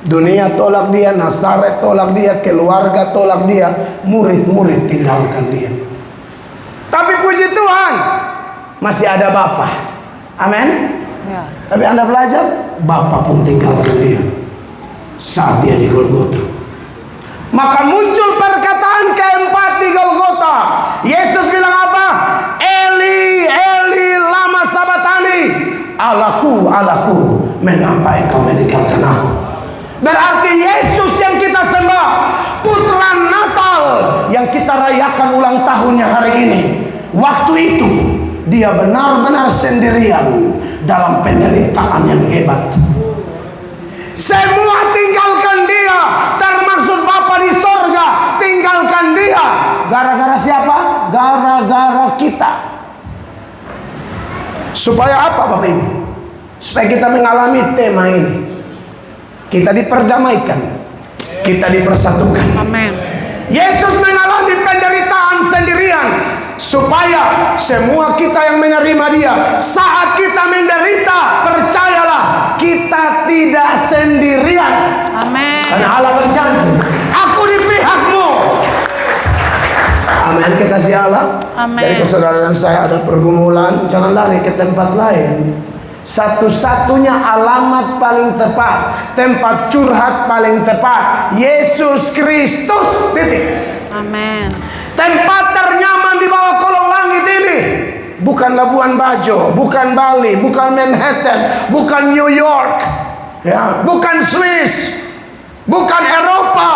Speaker 1: dunia tolak dia, Nazaret tolak dia, keluarga tolak dia, murid-murid tinggalkan dia. Tapi puji Tuhan masih ada Bapa. Amin.
Speaker 2: Ya.
Speaker 1: Tapi Anda belajar, Bapa pun tinggalkan dia saat dia di Golgota. Maka muncul perkataan keempat di Golgota. Yesus bilang apa? Eli, Eli, lama sabatani. Allahku, Allahku, mengapa engkau meninggalkan aku? Berarti Yesus yang kita sembah, Putra Natal yang kita rayakan ulang tahunnya hari ini, waktu itu dia benar-benar sendirian dalam penderitaan yang hebat. Semua tinggalkan dia, termasuk Bapa di sorga tinggalkan dia. Gara-gara siapa? Gara-gara kita. Supaya apa Bapak Ibu? Supaya kita mengalami tema ini. Kita diperdamaikan, kita dipersatukan.
Speaker 2: Amin.
Speaker 1: Yesus mengalami penderitaan sendirian, supaya semua kita yang menerima dia, saat kita menderita, percayalah kita tidak sendirian.
Speaker 2: Amin.
Speaker 1: Karena Allah berjanji, aku di pihakmu. Amin, kekasih Allah.
Speaker 2: Amin.
Speaker 1: Jadi saudara dan saya ada pergumulan, jangan lari ke tempat lain. Satu-satunya alamat paling tepat, tempat curhat paling tepat, Yesus Kristus. Titik.
Speaker 2: Amin.
Speaker 1: Tempat ternyaman di bawah kolong langit ini bukan Labuan Bajo, bukan Bali, bukan Manhattan, bukan New York, ya, bukan Swiss, bukan Eropa.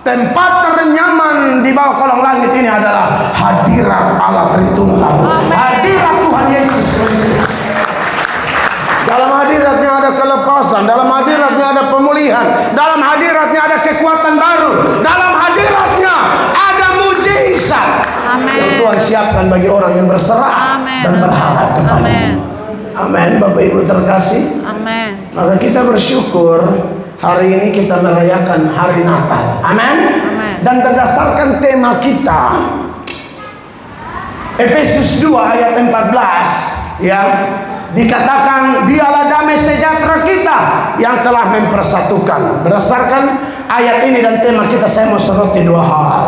Speaker 1: Tempat ternyaman di bawah kolong langit ini adalah hadirat Allah Tritunggal, hadirat Tuhan Yesus Kristus. Dalam hadiratnya ada kelepasan, dalam hadiratnya ada pemulihan, dalam hadiratnya ada kekuatan baru, dalam hadiratnya ada mujizat yang Tuhan siapkan bagi orang yang berserah dan berharap kepada-Nya. Amin. Bapak Ibu terkasih.
Speaker 2: Amin.
Speaker 1: Maka kita bersyukur hari ini kita merayakan hari Natal. Amin. Dan berdasarkan tema kita, Efesus 2 ayat 14, ya, dikatakan dialah damai sejahtera kita yang telah mempersatukan. Berdasarkan ayat ini dan tema kita, saya mau soroti dua hal.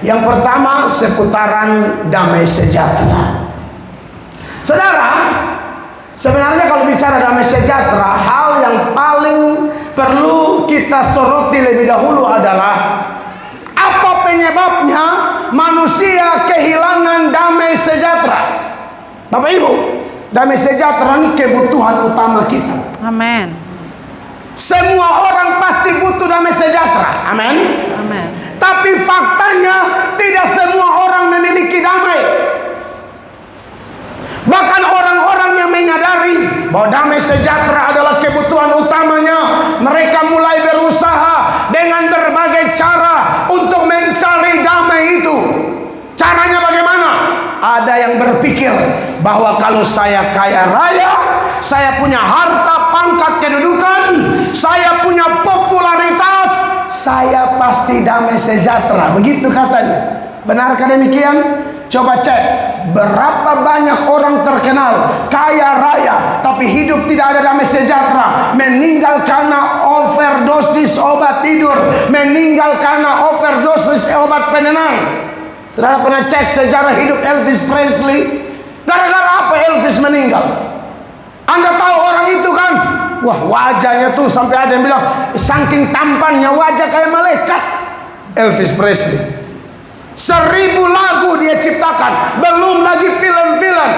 Speaker 1: Yang pertama seputaran damai sejahtera. Saudara, sebenarnya kalau bicara damai sejahtera, hal yang paling perlu kita soroti lebih dahulu adalah apa penyebabnya manusia kehilangan damai sejahtera. Bapak Ibu, damai sejahtera ini kebutuhan utama kita.
Speaker 2: Amin.
Speaker 1: Semua orang pasti butuh damai sejahtera. Amin.
Speaker 2: Amin.
Speaker 1: Tapi faktanya tidak semua orang memiliki damai. Bahkan orang-orang yang menyadari bahwa damai sejahtera adalah kebutuhan utamanya, mereka mulai berusaha dengan berbagai cara untuk mencari damai itu. Caranya bagaimana? Ada yang berpikir bahwa kalau saya kaya raya, saya punya harta, pangkat, kedudukan, saya punya popularitas, saya pasti damai sejahtera. Begitu katanya. Benarkah demikian? Coba cek berapa banyak orang terkenal kaya raya tapi hidup tidak ada damai sejahtera, meninggal karena overdosis obat tidur, meninggal karena overdosis obat penenang. Saudara pernah cek sejarah hidup Elvis Presley? Gara-gara apa Elvis meninggal? Anda tahu orang itu kan? Wah, wajahnya tuh sampai ada yang bilang saking tampannya wajah kayak malaikat. Elvis Presley 1000 lagu dia ciptakan, belum lagi film-film.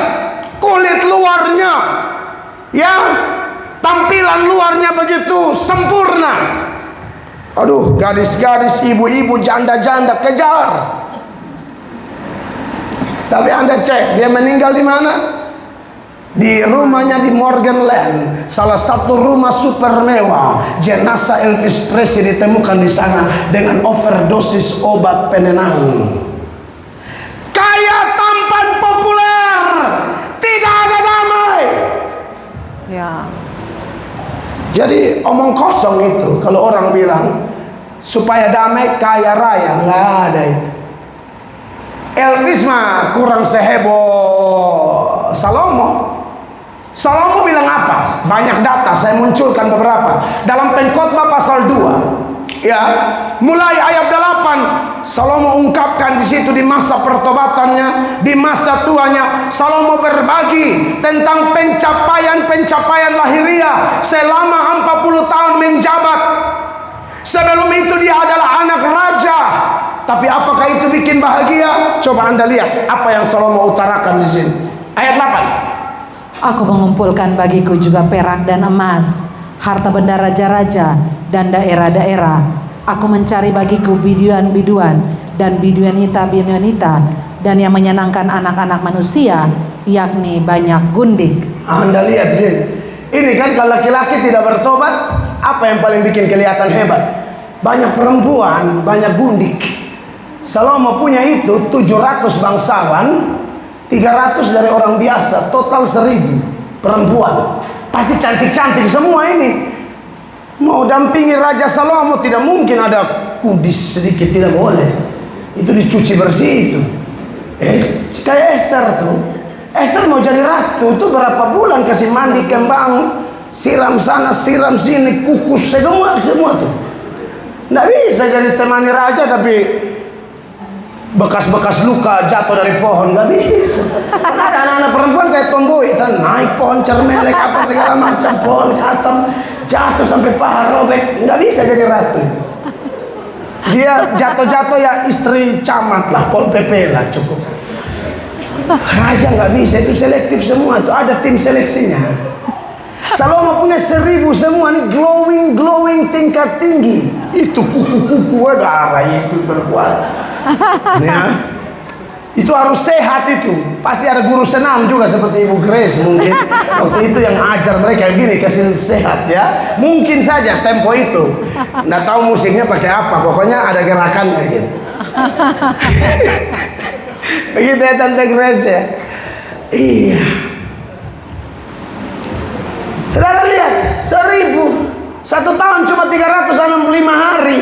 Speaker 1: Kulit luarnya, ya, tampilan luarnya begitu sempurna. Aduh, gadis-gadis, ibu-ibu, janda-janda kejar. Tapi Anda cek dia meninggal di mana? Di rumahnya di Morgan Land, salah satu rumah super mewah, jenazah Elvis Presley ditemukan di sana dengan overdosis obat penenang. Kaya tampan populer, tidak ada damai.
Speaker 2: Ya.
Speaker 1: Jadi omong kosong itu. Kalau orang bilang supaya damai kaya raya, nggak ada itu. Elvis mah kurang seheboh Salomo. Salomo bilang apa? Banyak data, saya munculkan beberapa. Dalam Pengkhotbah pasal 2, ya, mulai ayat 8, Salomo ungkapkan di situ di masa pertobatannya, di masa tuanya, Salomo berbagi tentang pencapaian-pencapaian lahiriah selama 40 tahun menjabat. Sebelum itu dia adalah anak raja. Tapi apakah itu bikin bahagia? Coba Anda lihat apa yang Salomo utarakan di sini. Ayat 8.
Speaker 2: Aku mengumpulkan bagiku juga perak dan emas, harta benda raja-raja dan daerah-daerah. Aku mencari bagiku biduan-biduan dan biduanita-biduanita, dan yang menyenangkan anak-anak manusia, yakni banyak gundik.
Speaker 1: Anda lihat sih. Ini kan kalau laki-laki tidak bertobat, apa yang paling bikin kelihatan hebat? Banyak perempuan, banyak gundik. Salomo punya itu 700 bangsawan, 300 dari orang biasa, total 1000 perempuan. Pasti cantik-cantik semua ini. Mau dampingi Raja Salomo tidak mungkin ada kudis sedikit, tidak boleh. Itu dicuci bersih itu. Kayak Esther tuh. Esther mau jadi ratu tuh berapa bulan kasih mandi kembang, siram sana, siram sini, kukus semua tuh. Nggak bisa jadi temani raja tapi bekas-bekas luka jatuh dari pohon, nggak bisa. Karena ada anak-anak perempuan kayak tomboy, kan naik pohon cermelek apa segala macam, pohon asam jatuh sampai paha robek, nggak bisa jadi ratu. Dia jatuh-jatuh ya istri camat lah, pol pp lah cukup. Raja nggak bisa, itu selektif semua, itu ada tim seleksinya. Salomo punya 1000 semua nih, glowing tingkat tinggi. Itu kuku-kuku darah itu berbuat. Ya. Itu harus sehat itu. Pasti ada guru senam juga seperti Ibu Grace mungkin. Waktu itu yang ajar mereka gini, kasih sehat ya. Mungkin saja tempo itu. Nggak tahu musiknya pakai apa, pokoknya ada gerakannya gitu. Begitu ya Tante Grace ya. Iya. Saudara lihat, 1000 1 tahun cuma 365 hari.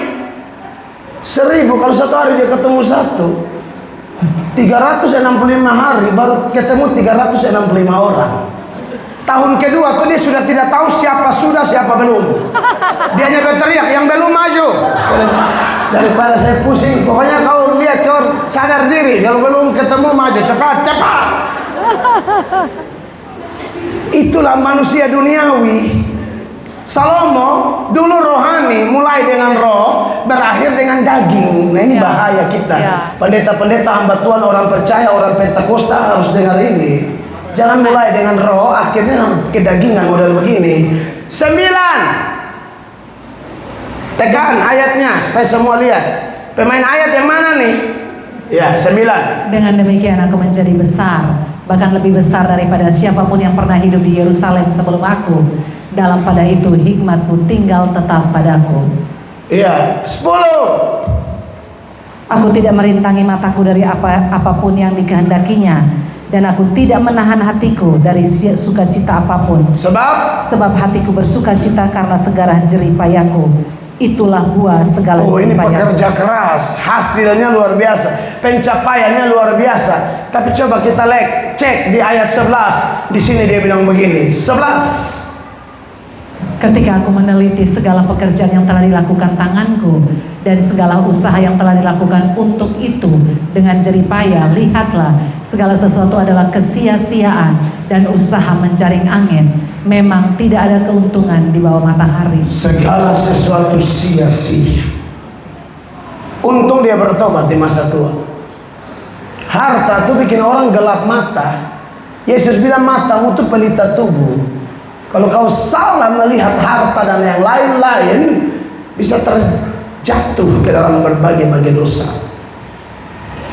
Speaker 1: 1000 kalau 1 hari dia ketemu 1, 365 hari baru ketemu 365 orang. Tahun kedua tuh dia sudah tidak tahu siapa sudah siapa belum. Dia hanya berteriak yang belum maju. Daripada saya pusing, pokoknya kau lihat, kau sadar diri, kalau belum ketemu maju, cepat. Itulah manusia duniawi. Salomo dulu rohani, mulai dengan roh, berakhir dengan daging. Nah ini bahaya kita. Pendeta-pendeta hamba Tuhan, orang percaya, orang Pentakosta harus dengar ini. Jangan mulai dengan roh, akhirnya kedagingan model begini. 9. Tekan ayatnya supaya semua lihat. Pemain ayat yang mana nih? Ya, 9.
Speaker 2: Dengan demikian aku menjadi besar, bahkan lebih besar daripada siapapun yang pernah hidup di Yerusalem sebelum aku. Dalam pada itu hikmatmu tinggal tetap padaku.
Speaker 1: Iya, 10.
Speaker 2: Aku tidak merintangi mataku dari apapun yang dikehendakinya, dan aku tidak menahan hatiku dari sukacita apapun. Sebab hatiku bersukacita karena segala jerih payahku. Itulah buah segala jerih payahku.
Speaker 1: Ini pekerja keras, hasilnya luar biasa, pencapaiannya luar biasa. Tapi coba kita cek di ayat 11. Di sini dia bilang begini, 11.
Speaker 2: Ketika aku meneliti segala pekerjaan yang telah dilakukan tanganku dan segala usaha yang telah dilakukan untuk itu dengan jerih payah, lihatlah segala sesuatu adalah kesia-siaan dan usaha menjaring angin. Memang tidak ada keuntungan di bawah matahari.
Speaker 1: Segala sesuatu sia-sia. Untung dia bertobat di masa tua. Harta itu bikin orang gelap mata. Yesus bilang matamu itu pelita tubuh. Kalau kau salah melihat harta dan yang lain-lain, bisa terjatuh ke dalam berbagai dosa.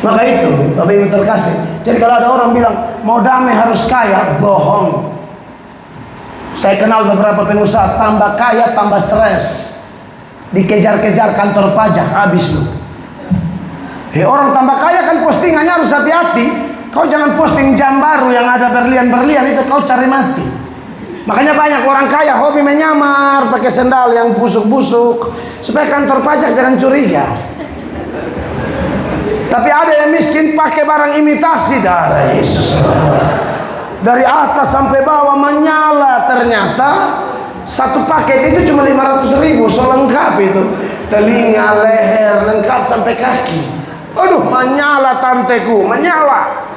Speaker 1: Maka itu, Bapak Ibu terkasih. Jadi kalau ada orang bilang, mau damai harus kaya, bohong. Saya kenal beberapa pengusaha, tambah kaya tambah stres, dikejar-kejar kantor pajak, habis lu. Orang tambah kaya kan postingannya harus hati-hati. Kau jangan posting jam baru yang ada berlian-berlian, itu kau cari mati. Makanya banyak orang kaya hobi menyamar, pakai sendal yang busuk-busuk, supaya kantor pajak jangan curiga. Tapi ada yang miskin pakai barang imitasi, darah Yesus. Dari atas sampai bawah menyala, ternyata satu paket itu cuma 500.000, so lengkap itu. Telinga, leher, lengkap sampai kaki. Aduh, menyala tanteku, menyala.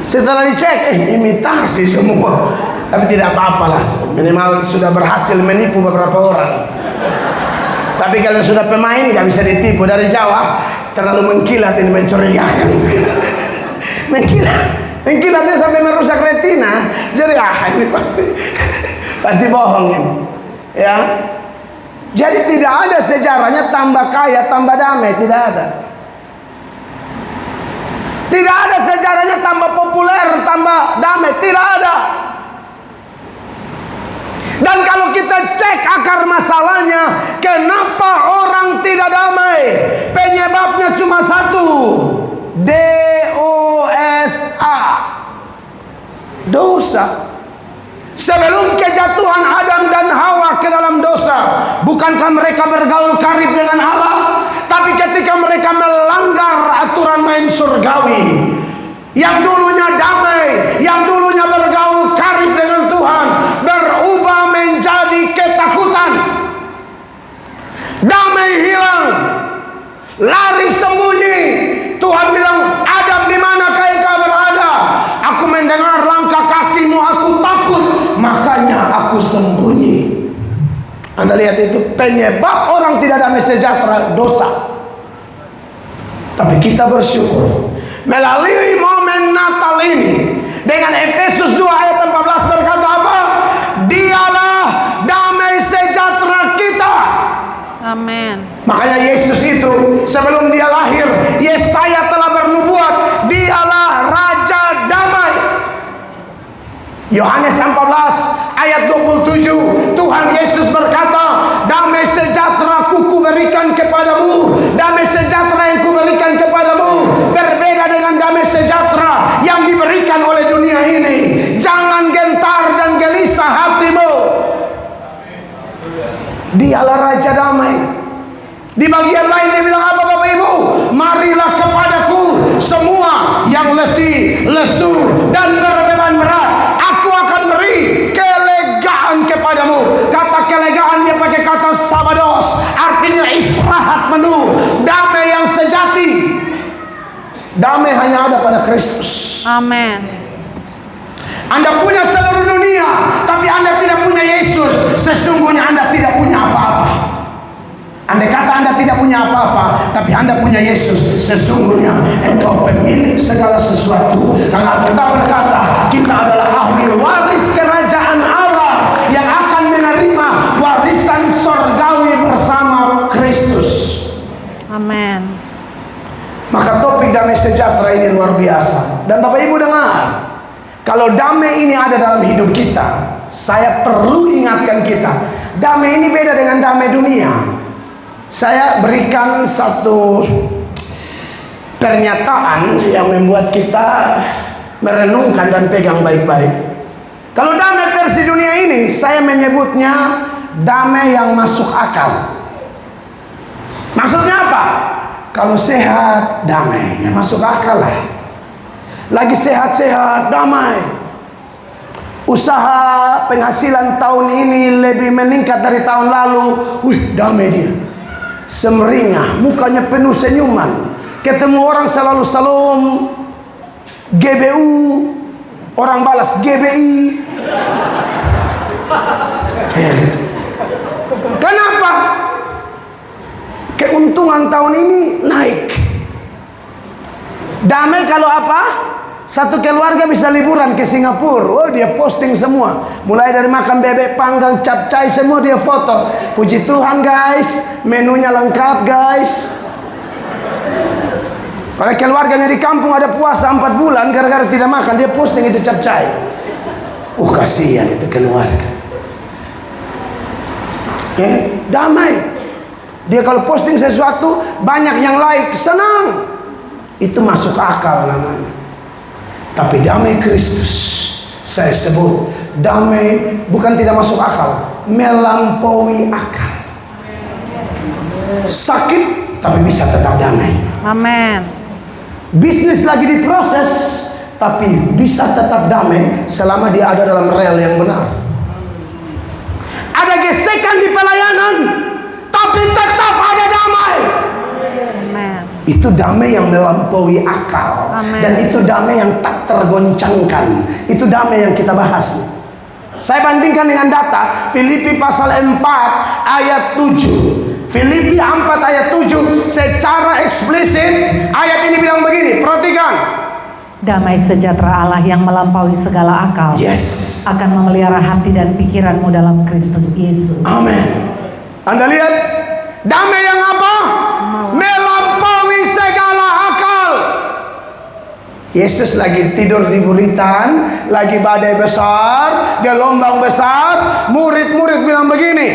Speaker 1: Setelah dicek, imitasi semua. Tapi tidak apa-apa lah, minimal sudah berhasil menipu beberapa orang. Tapi kalau sudah pemain gak bisa ditipu. Dari Jawa terlalu mengkilat, ini mencurigakan. Mengkilatnya sampai merusak retina. Jadi ini pasti bohong ini. Ya. Jadi tidak ada sejarahnya tambah kaya tambah damai, tidak ada. Tidak ada sejarahnya tambah populer tambah damai, tidak ada. Dan kalau kita cek akar masalahnya, kenapa orang tidak damai? Penyebabnya cuma satu, DOSA, dosa. Sebelum kejatuhan Adam dan Hawa ke dalam dosa, bukankah mereka bergaul karib dengan Allah? Tapi ketika mereka melanggar aturan main surgawi, yang dulunya damai, yang dulunya bergaul karib dengan Tuhan, berubah menjadi ketakutan. Damai hilang, lari sembunyi. Tuhan bilang, Adam, di mana kau berada? Aku mendengar langkah kakimu, aku takut, makanya aku sembunyi. Anda lihat itu penyebab orang tidak damai sejahtera, dosa. Tapi kita bersyukur melalui momen Natal ini, dengan Efesus 2 ayat 14 berkata apa? Dialah damai sejahtera kita.
Speaker 2: Amin.
Speaker 1: Makanya Yesus itu sebelum dia lahir, Yesaya telah bernubuat, dialah Raja Damai. Yohanes 14 ayat 27, Tuhan Yesus berkata, damai sejahtera ku berikan kepadamu, damai sejahtera yang ku berikan kepadamu berbeda dengan damai sejahtera yang diberikan oleh dunia ini. Jangan gentar dan gelisah hatimu. Dialah Raja Damai. Di bagian lain dia bilang apa Bapak Ibu? Marilah kepadaku semua yang letih, lesu dan berbeban berat, aku akan beri kelegaan kepadamu. Kata kelegaan dia pakai kata sabados, artinya istirahat penuh, damai yang sejati. Damai hanya ada pada Kristus.
Speaker 2: Amin.
Speaker 1: Anda punya seluruh dunia, tapi Anda tidak punya Yesus, sesungguhnya Anda tidak punya apa-apa. Andai kata Anda tidak punya apa-apa, tapi Anda punya Yesus, sesungguhnya engkau pemilik segala sesuatu. Karena kita berkata, kita adalah ahli waris kerajaan Allah yang akan menerima warisan sorgawi bersama Kristus.
Speaker 2: Amin.
Speaker 1: Maka topik damai sejahtera ini luar biasa. Dan Bapak Ibu dengar, kalau damai ini ada dalam hidup kita, saya perlu ingatkan kita, damai ini beda dengan damai dunia. Saya berikan satu pernyataan yang membuat kita merenungkan dan pegang baik-baik. Kalau damai versi dunia ini, saya menyebutnya damai yang masuk akal. Maksudnya apa? Kalau sehat, damai, ya masuk akal lah. Lagi sehat-sehat, damai. Usaha penghasilan tahun ini lebih meningkat dari tahun lalu, wih, damai dia. Semeringah, mukanya penuh senyuman. Ketemu orang selalu salam, GBU, orang balas GBI. Kenapa? Keuntungan tahun ini naik. Damai kalau apa? Satu keluarga bisa liburan ke Singapura. Oh, dia posting semua. Mulai dari makan bebek panggang, capcay, semua dia foto. Puji Tuhan guys, menunya lengkap guys. Pada keluarganya di kampung ada puasa 4 bulan gara-gara tidak makan, dia posting itu capcay. Kasihan itu keluarga. Damai. Dia kalau posting sesuatu banyak yang like, senang. Itu masuk akal namanya. Tapi damai Kristus, saya sebut damai bukan tidak masuk akal, melampaui akal. Sakit tapi bisa tetap damai.
Speaker 3: Amin.
Speaker 1: Bisnis lagi diproses, tapi bisa tetap damai selama dia ada dalam rel yang benar. Ada gesekan di pelayanan, tapi tetap ada damai.
Speaker 3: Amin.
Speaker 1: Itu damai yang melampaui akal.
Speaker 3: Amin.
Speaker 1: Dan itu damai yang tak tergoncangkan. Itu damai yang kita bahas. Saya bandingkan dengan data Filipi pasal 4 ayat 7. Filipi 4 ayat 7 secara eksplisit ayat ini bilang begini, perhatikan.
Speaker 2: Damai sejahtera Allah yang melampaui segala akal akan memelihara hati dan pikiranmu dalam Kristus Yesus.
Speaker 1: Amin. Anda lihat damai yang apa? Melampaui segala akal. Yesus lagi tidur di buritan, lagi badai besar, gelombang besar, murid-murid bilang begini,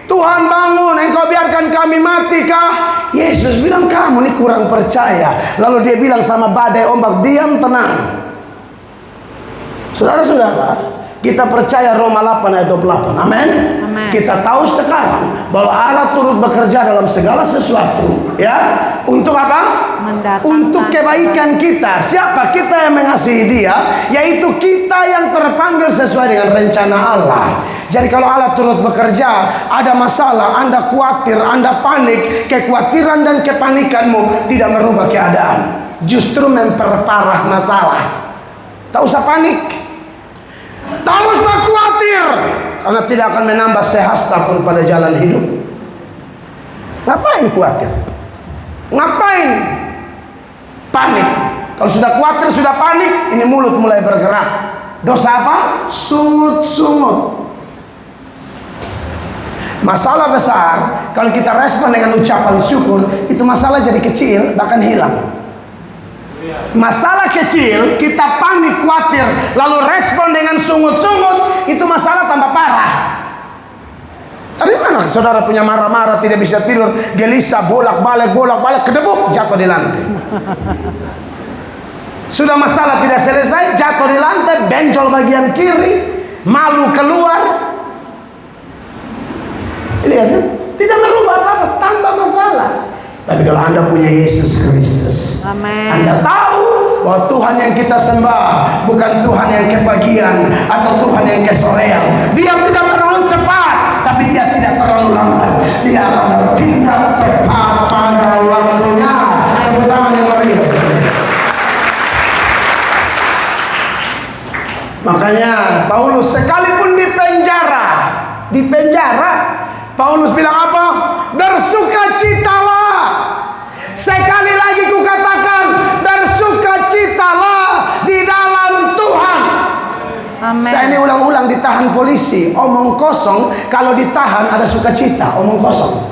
Speaker 1: Tuhan bangun, engkau biarkan kami mati kah? Yesus bilang, kamu ini kurang percaya. Lalu dia bilang sama badai ombak, diam, tenang. Saudara-saudara, kita percaya Roma 8 ayat 28. Amin. Kita tahu sekarang bahwa Allah turut bekerja dalam segala sesuatu, ya. Untuk apa? Untuk kebaikan kita. Siapa? Kita yang mengasihi dia, yaitu kita yang terpanggil sesuai dengan rencana Allah. Jadi kalau Allah turut bekerja, ada masalah, Anda khawatir, Anda panik, kekhawatiran dan kepanikanmu tidak merubah keadaan, justru memperparah masalah. Tak usah panik, tak usah khawatir, karena tidak akan menambah sehasta pun pada jalan hidup. Ngapain khawatir? Ngapain panik? Kalau sudah khawatir, sudah panik, ini mulut mulai bergerak. Dosa apa? Sungut-sungut. Masalah besar, kalau kita respon dengan ucapan syukur, itu masalah jadi kecil, bahkan hilang. Masalah kecil, kita panik, khawatir, lalu respon dengan sungut-sungut, itu masalah tambah parah. Dari mana saudara punya marah-marah, tidak bisa tidur, gelisah, bolak-balik, kedebuk, jatuh di lantai. Sudah masalah tidak selesai, jatuh di lantai, benjol bagian kiri, malu keluar. Lihat, tidak merubah apa-apa, tambah masalah. Tapi kalau Anda punya Yesus Kristus, Anda tahu bahwa Tuhan yang kita sembah bukan Tuhan yang kebagian atau Tuhan yang kesorean. Dia tidak terlalu cepat, tapi dia tidak terlalu lambat. Dia akan bertindak tepat pada waktunya. Tepuk tangan yang meriah. Makanya Paulus sekalipun di penjara, Paulus bilang apa? Bersukacitalah. Sekali lagi kukatakan, bersukacitalah di dalam Tuhan.
Speaker 3: Amen.
Speaker 1: Saya ini ulang-ulang ditahan polisi, omong kosong. Kalau ditahan ada sukacita, omong kosong.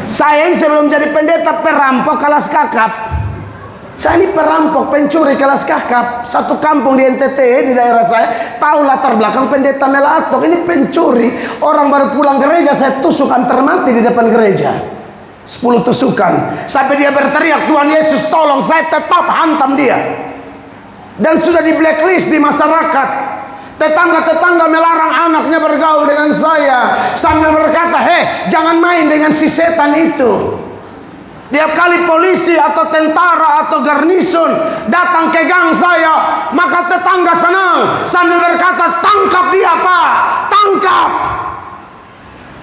Speaker 1: Saya ini sebelum jadi pendeta perampok kelas kakap. Saya ini perampok, pencuri kelas kakap. Satu kampung di NTT, di daerah saya, tahu latar belakang pendeta Melatok. Ini pencuri. Orang baru pulang gereja, saya tusuk hampir mati di depan gereja. 10 tusukan. Sampai dia berteriak, Tuhan Yesus tolong, saya tetap hantam dia. Dan sudah di blacklist di masyarakat. Tetangga-tetangga melarang anaknya bergaul dengan saya, sambil berkata, hei, jangan main dengan si setan itu. Tiap kali polisi atau tentara atau garnison datang ke gang saya, maka tetangga senang sambil berkata, tangkap dia Pak, tangkap.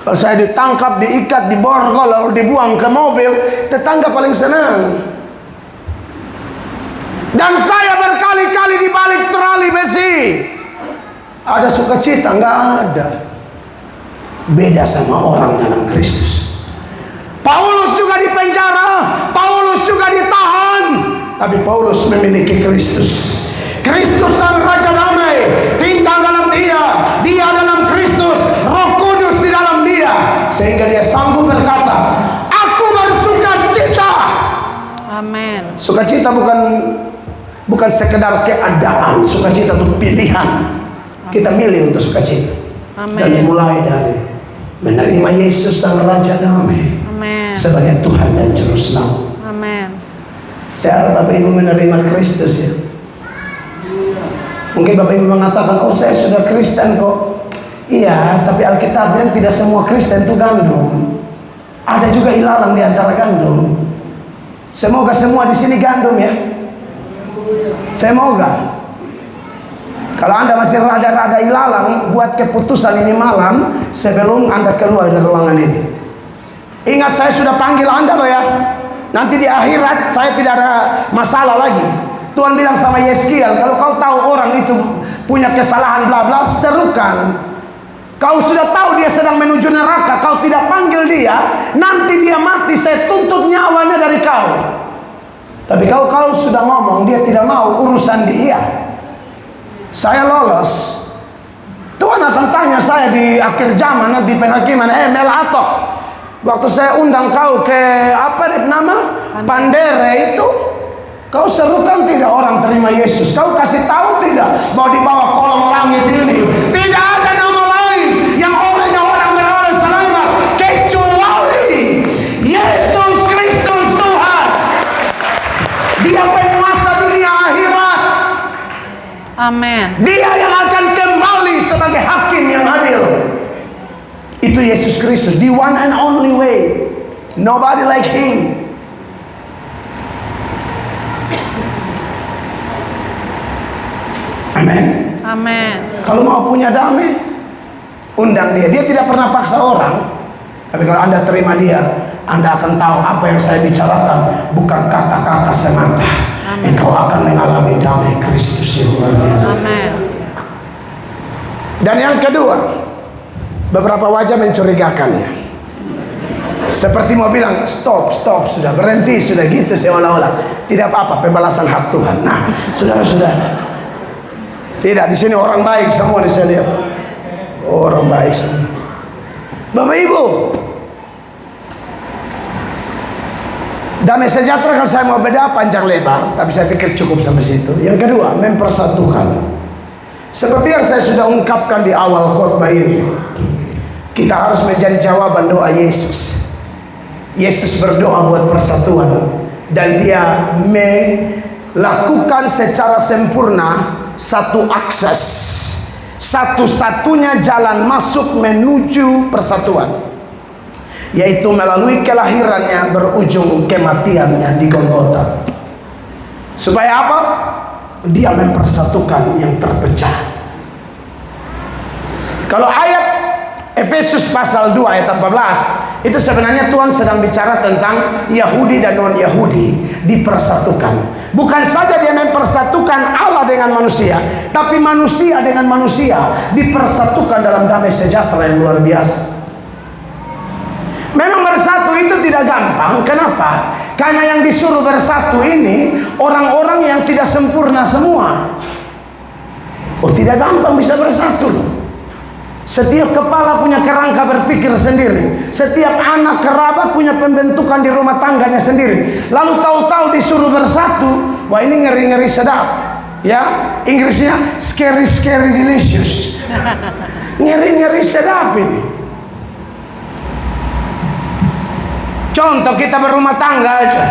Speaker 1: Kalau saya ditangkap, diikat, diborgol, lalu dibuang ke mobil, tetangga paling senang. Dan saya berkali-kali di balik terali besi. Ada sukacita? Nggak ada. Beda sama orang dalam Kristus. Paulus juga di penjara, Paulus juga ditahan, tapi Paulus memiliki Kristus. Kristus sang Raja Damai tinggal dalam dia, dia dalam Kristus, Roh Kudus di dalam dia, sehingga dia sanggup berkata, aku bersukacita bukan sekedar keadaan. Sukacita itu pilihan. Kita milih untuk sukacita.
Speaker 3: Amin.
Speaker 1: Dan dimulai dari menerima Yesus Sang Raja Damai
Speaker 3: Amin.
Speaker 1: sebagai Tuhan dan Juru Selamat.
Speaker 3: Amin.
Speaker 1: Saya harap Bapak Ibu menerima Kristus ya. Mungkin Bapak Ibu mengatakan, oh saya sudah Kristen kok. Iya, tapi Alkitab bilang tidak semua Kristen itu gandum. Ada juga ilalang di antara gandum. Semoga semua di sini gandum ya. Semoga. Kalau Anda masih rada-rada ilalang, buat keputusan ini malam sebelum Anda keluar dari ruangan ini. Ingat, saya sudah panggil Anda loh ya. Nanti di akhirat saya tidak ada masalah lagi. Tuhan bilang sama Yeskiel, kalau kau tahu orang itu punya kesalahan bla bla, serukan. Kau sudah tahu dia sedang menuju neraka, kau tidak panggil dia, nanti dia mati, saya tuntut nyawanya dari kau. Tapi kau sudah ngomong, dia tidak mau, urusan dia. Saya lolos. Tuhan akan tanya saya di akhir zaman nanti penghakiman, Melatok, waktu saya undang kau ke Pandere itu, kau serukan tidak orang terima Yesus? Kau kasih tahu tidak bahwa di bawah kolong langit ini tidak ada nama lain yang olehnya orang beroleh selamat kecuali Yesus Kristus Tuhan. Dia penguasa dunia akhirat.
Speaker 3: Amin.
Speaker 1: Dia yang akan kembali sebagai hakim yang adil. Itu Yesus Kristus, the one and only way. Nobody like him. Amin.
Speaker 3: Amin.
Speaker 1: Kalau mau punya damai, undang dia. Dia tidak pernah paksa orang. Tapi kalau Anda terima dia, Anda akan tahu apa yang saya bicarakan bukan kata-kata semata. Engkau akan mengalami damai Kristus yang luar biasa.
Speaker 3: Amin.
Speaker 1: Dan yang kedua, beberapa wajah mencurigakan ya. Seperti mau bilang, stop, sudah berhenti, sudah gitu seolah-olah. Tidak apa-apa, pembalasan hak Tuhan. Nah, sudah. Tidak, di sini orang baik semua di sini. Orang baik semua. Bapak Ibu, damai sejahtera kalau saya mau beda panjang lebar, tapi saya pikir cukup sampai situ. Yang kedua, mempersatukan. Seperti yang saya sudah ungkapkan di awal khotbah ini, kita harus menjadi jawaban doa Yesus. Yesus berdoa buat persatuan, dan dia melakukan secara sempurna satu akses, satu-satunya jalan masuk menuju persatuan, yaitu melalui kelahirannya berujung kematiannya di Golgota. Supaya apa? Dia mempersatukan yang terpecah. Kalau ayat Efesus pasal 2 ayat 14, itu sebenarnya Tuhan sedang bicara tentang Yahudi dan non-Yahudi dipersatukan. Bukan saja dia mempersatukan Allah dengan manusia, tapi manusia dengan manusia dipersatukan dalam damai sejahtera yang luar biasa. Memang bersatu itu tidak gampang. Kenapa? Karena yang disuruh bersatu ini orang-orang yang tidak sempurna semua. Oh, tidak gampang bisa bersatu loh. Setiap kepala punya kerangka berpikir sendiri. Setiap anak kerabat punya pembentukan di rumah tangganya sendiri. Lalu tahu-tahu disuruh bersatu, wah ini ngeri-ngeri sedap. Ya, Inggrisnya scary delicious. Ngeri-ngeri sedap ini. Contoh kita berumah tangga aja.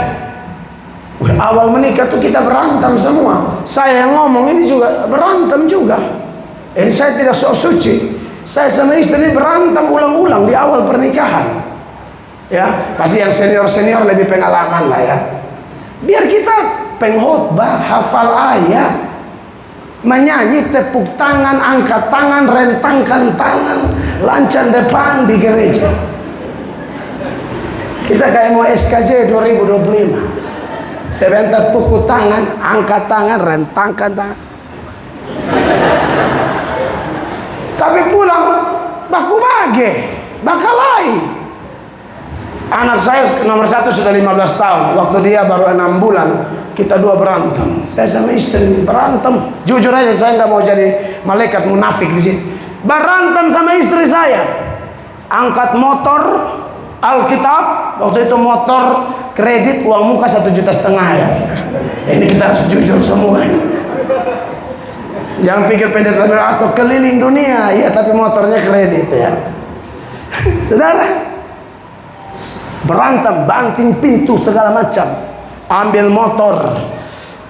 Speaker 1: Awal menikah tuh kita berantem semua. Saya yang ngomong ini juga berantem juga. Saya tidak sok suci. Saya sama istri berantem ulang-ulang di awal pernikahan. Ya, pasti yang senior lebih pengalaman lah ya. Biar kita pengkhotbah, hafal ayat, menyanyi, tepuk tangan, angkat tangan, rentangkan tangan, lancan depan di gereja. Kita kayak mau SKJ 2025. Sebentar pukul tangan, angkat tangan, rentangkan tangan. Tapi pulang baku bage, bakalai. Anak saya nomor 1 sudah 15 tahun. Waktu dia baru 6 bulan, kita dua berantem. Saya sama istri berantem. Jujur aja saya nggak mau jadi malaikat munafik di sini. Berantem sama istri saya. Angkat motor, Alkitab waktu itu motor kredit uang muka 1,5 juta ya. Ini kita harus jujur semua. Jangan pikir pendeta atau keliling dunia, ya tapi motornya kredit ya. Saudara, berantem, banting pintu segala macam, ambil motor,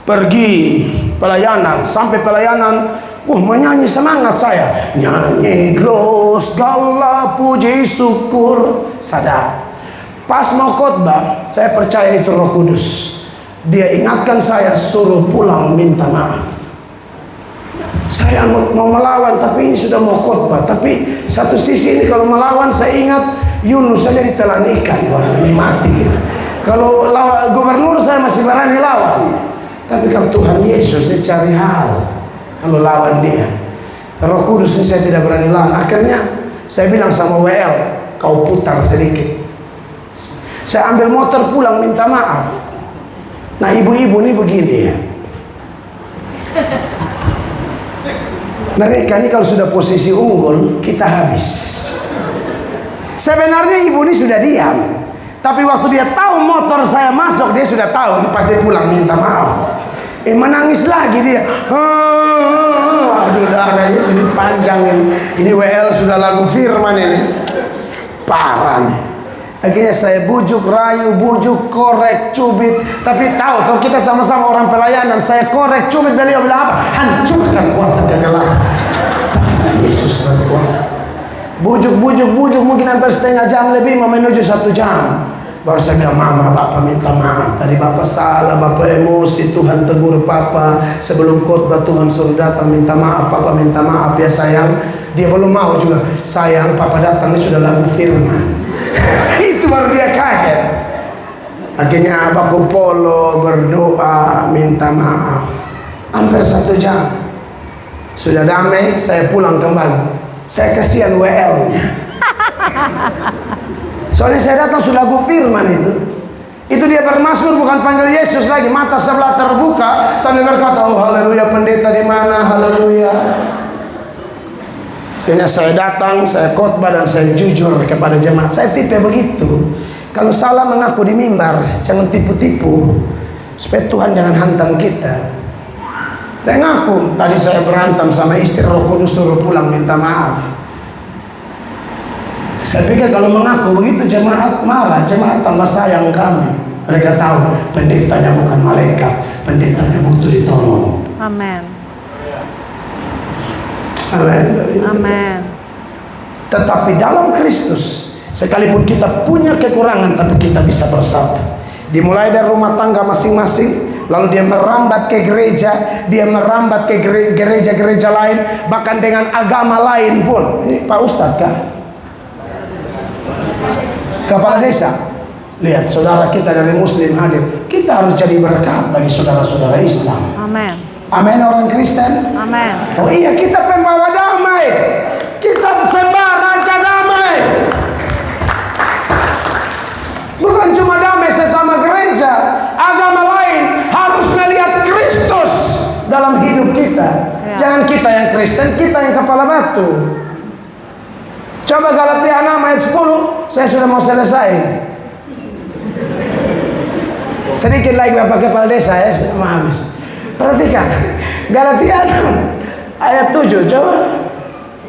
Speaker 1: pergi pelayanan, sampai pelayanan, menyanyi semangat saya, nyanyi glos gala puji syukur. Sadar, pas mau khotbah, saya percaya itu Roh Kudus. Dia ingatkan saya, suruh pulang minta maaf. Saya mau melawan, tapi ini sudah mau khotbah. Tapi satu sisi ini kalau melawan, saya ingat Yunus saja ditelan ikan, ini mati gitu. Kalau lawan gubernur saya masih berani lawan, tapi kalau Tuhan Yesus dia cari hal. Kalau lawan dia, Roh Kudus saya tidak berani lawan. Akhirnya saya bilang sama WL, kau putar sedikit. Saya ambil motor pulang minta maaf. Nah ibu-ibu ini begini ya. Mereka ini kalau sudah posisi unggul, kita habis. Sebenarnya ibu ini sudah diam, tapi waktu dia tahu motor saya masuk, dia sudah tahu. Pas dia pulang minta maaf, menangis lagi dia. Aduh darahnya ini panjang ini WL sudah lagu firman ini, parah nih. Akhirnya saya bujuk, rayu, bujuk, korek, cubit. Tapi tahu, kalau kita sama-sama orang pelayanan, saya korek, cubit, beliau bilang apa? Hancurkan kuasa kegelapan. Yesus berkuasa. Bujuk, mungkin hampir setengah jam lebih, menuju 1 jam. Baru saya bilang, mama, bapak minta maaf. Tadi bapak salah, bapak emosi, Tuhan tegur papa. Sebelum khotbah Tuhan suruh datang minta maaf, papa minta maaf ya sayang. Dia belum mau juga, sayang papa datang, ini sudah lagu firman. Itu baru dia kaget. Akhirnya Bapak Polo berdoa minta maaf. Hampir 1 jam. Sudah damai, saya pulang kembali. Saya kasihan WL-nya. Soalnya saya datang sudah lagu firman itu. Itu dia bermasmur bukan panggil Yesus lagi, mata sebelah terbuka sambil berkata, oh haleluya, pendeta di mana? Haleluya. Akhirnya saya datang, saya khotbah dan saya jujur kepada jemaat. Saya tipe begitu. Kalau salah mengaku di mimbar, jangan tipu-tipu. Supaya Tuhan jangan hantam kita. Saya ngaku, tadi saya berantem sama istri, Roh Kudus suruh pulang minta maaf. Saya pikir kalau mengaku begitu jemaat marah, jemaat tambah sayang kami. Mereka tahu pendetanya bukan malaikat, pendetanya butuh ditolong.
Speaker 3: Amin.
Speaker 1: Amin.
Speaker 3: Amin.
Speaker 1: Tetapi dalam Kristus, sekalipun kita punya kekurangan, tapi kita bisa bersatu. Dimulai dari rumah tangga masing-masing, lalu dia merambat ke gereja, dia merambat ke gereja-gereja lain, bahkan dengan agama lain pun. Ini Pak Ustadz kah? Kepala desa. Lihat saudara kita dari Muslim hadir. Kita harus jadi berkat bagi saudara-saudara Islam.
Speaker 3: Amin.
Speaker 1: Amin orang Kristen.
Speaker 3: Amin.
Speaker 1: Oh iya, kita pembawa damai. Kita sebar raja damai. Bukan cuma damai sesama gereja, agama lain harus melihat Kristus dalam hidup kita.
Speaker 3: Ya.
Speaker 1: Jangan kita yang Kristen, kita yang kepala batu. Coba Galatia 6 ayat 10, saya sudah mau selesai. Sedikit lagi Bapak Kepala Desa ya, sudah mau habis. Perhatikan Galatia 6 ayat 7, coba.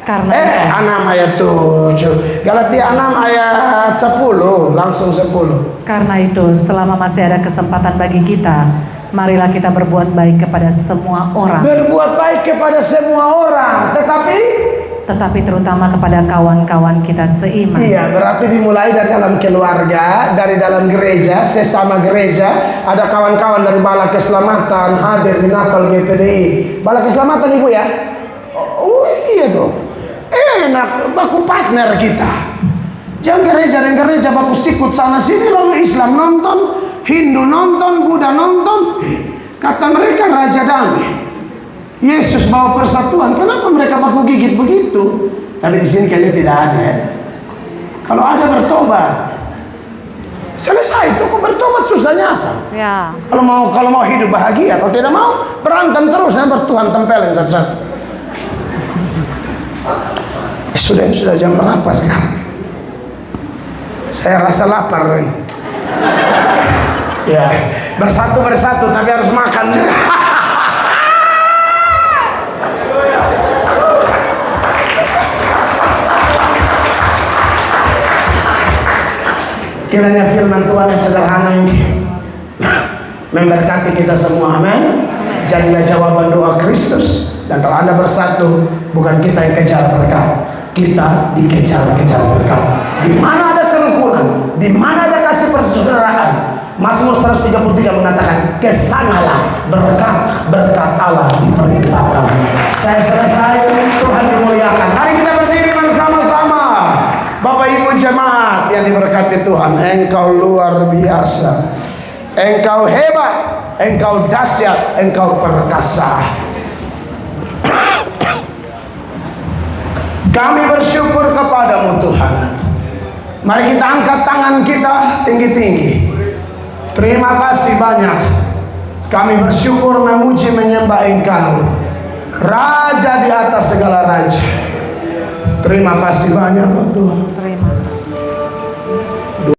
Speaker 2: Karena
Speaker 1: 6 ayat 7. Galatia 6 ayat 10, langsung 10.
Speaker 2: Karena itu, selama masih ada kesempatan bagi kita, marilah kita berbuat baik kepada semua orang.
Speaker 1: Berbuat baik kepada semua orang,
Speaker 2: tetapi terutama kepada kawan-kawan kita seiman.
Speaker 1: iya, berarti dimulai dari dalam keluarga, dari dalam gereja, sesama gereja. Ada kawan-kawan dari Bala Keselamatan hadir di Napal GPDI. Bala Keselamatan Ibu ya? Oh iya dong. Enak, baku partner kita. Jangan gereja dan gereja baku sikut sana sini, lalu Islam nonton, Hindu nonton, Buddha nonton. Kata mereka raja damai. Yesus bawa persatuan. Kenapa mereka baku gigit begitu? Tapi di sini kayaknya tidak ada ya. Kalau ada bertobat, selesai. Itu kok bertobat susahnya apa?
Speaker 3: Ya.
Speaker 1: Kalau mau hidup bahagia, kalau tidak mau berantem terus, nanti bertuhan tempelin satu-satu. Sudah jam berapa sekarang? Saya rasa lapar. Ya, bersatu tapi harus makan. Kiranya firman Tuhan yang sederhana ini memberkati kita semua, amin. Jadilah jawaban doa Kristus. Dan kalau Anda bersatu, bukan kita yang kejar berkat, kita dikejar-kejar berkat. Di mana ada kerukunan, di mana ada kasih persaudaraan, Mazmur 133 mengatakan, kesanalah berkat Allah diperintahkan. Saya selesai, Tuhan dimuliakan. Mari kita berdiri bersama-sama. Bapak Ibu jemaat yang diberkati Tuhan, Engkau luar biasa, Engkau hebat, Engkau dahsyat, Engkau perkasa. Kami bersyukur kepadamu Tuhan. Mari kita angkat tangan kita tinggi-tinggi. Terima kasih banyak. Kami bersyukur memuji menyembah Engkau, Raja di atas segala raja. Terima kasih banyak Tuhan.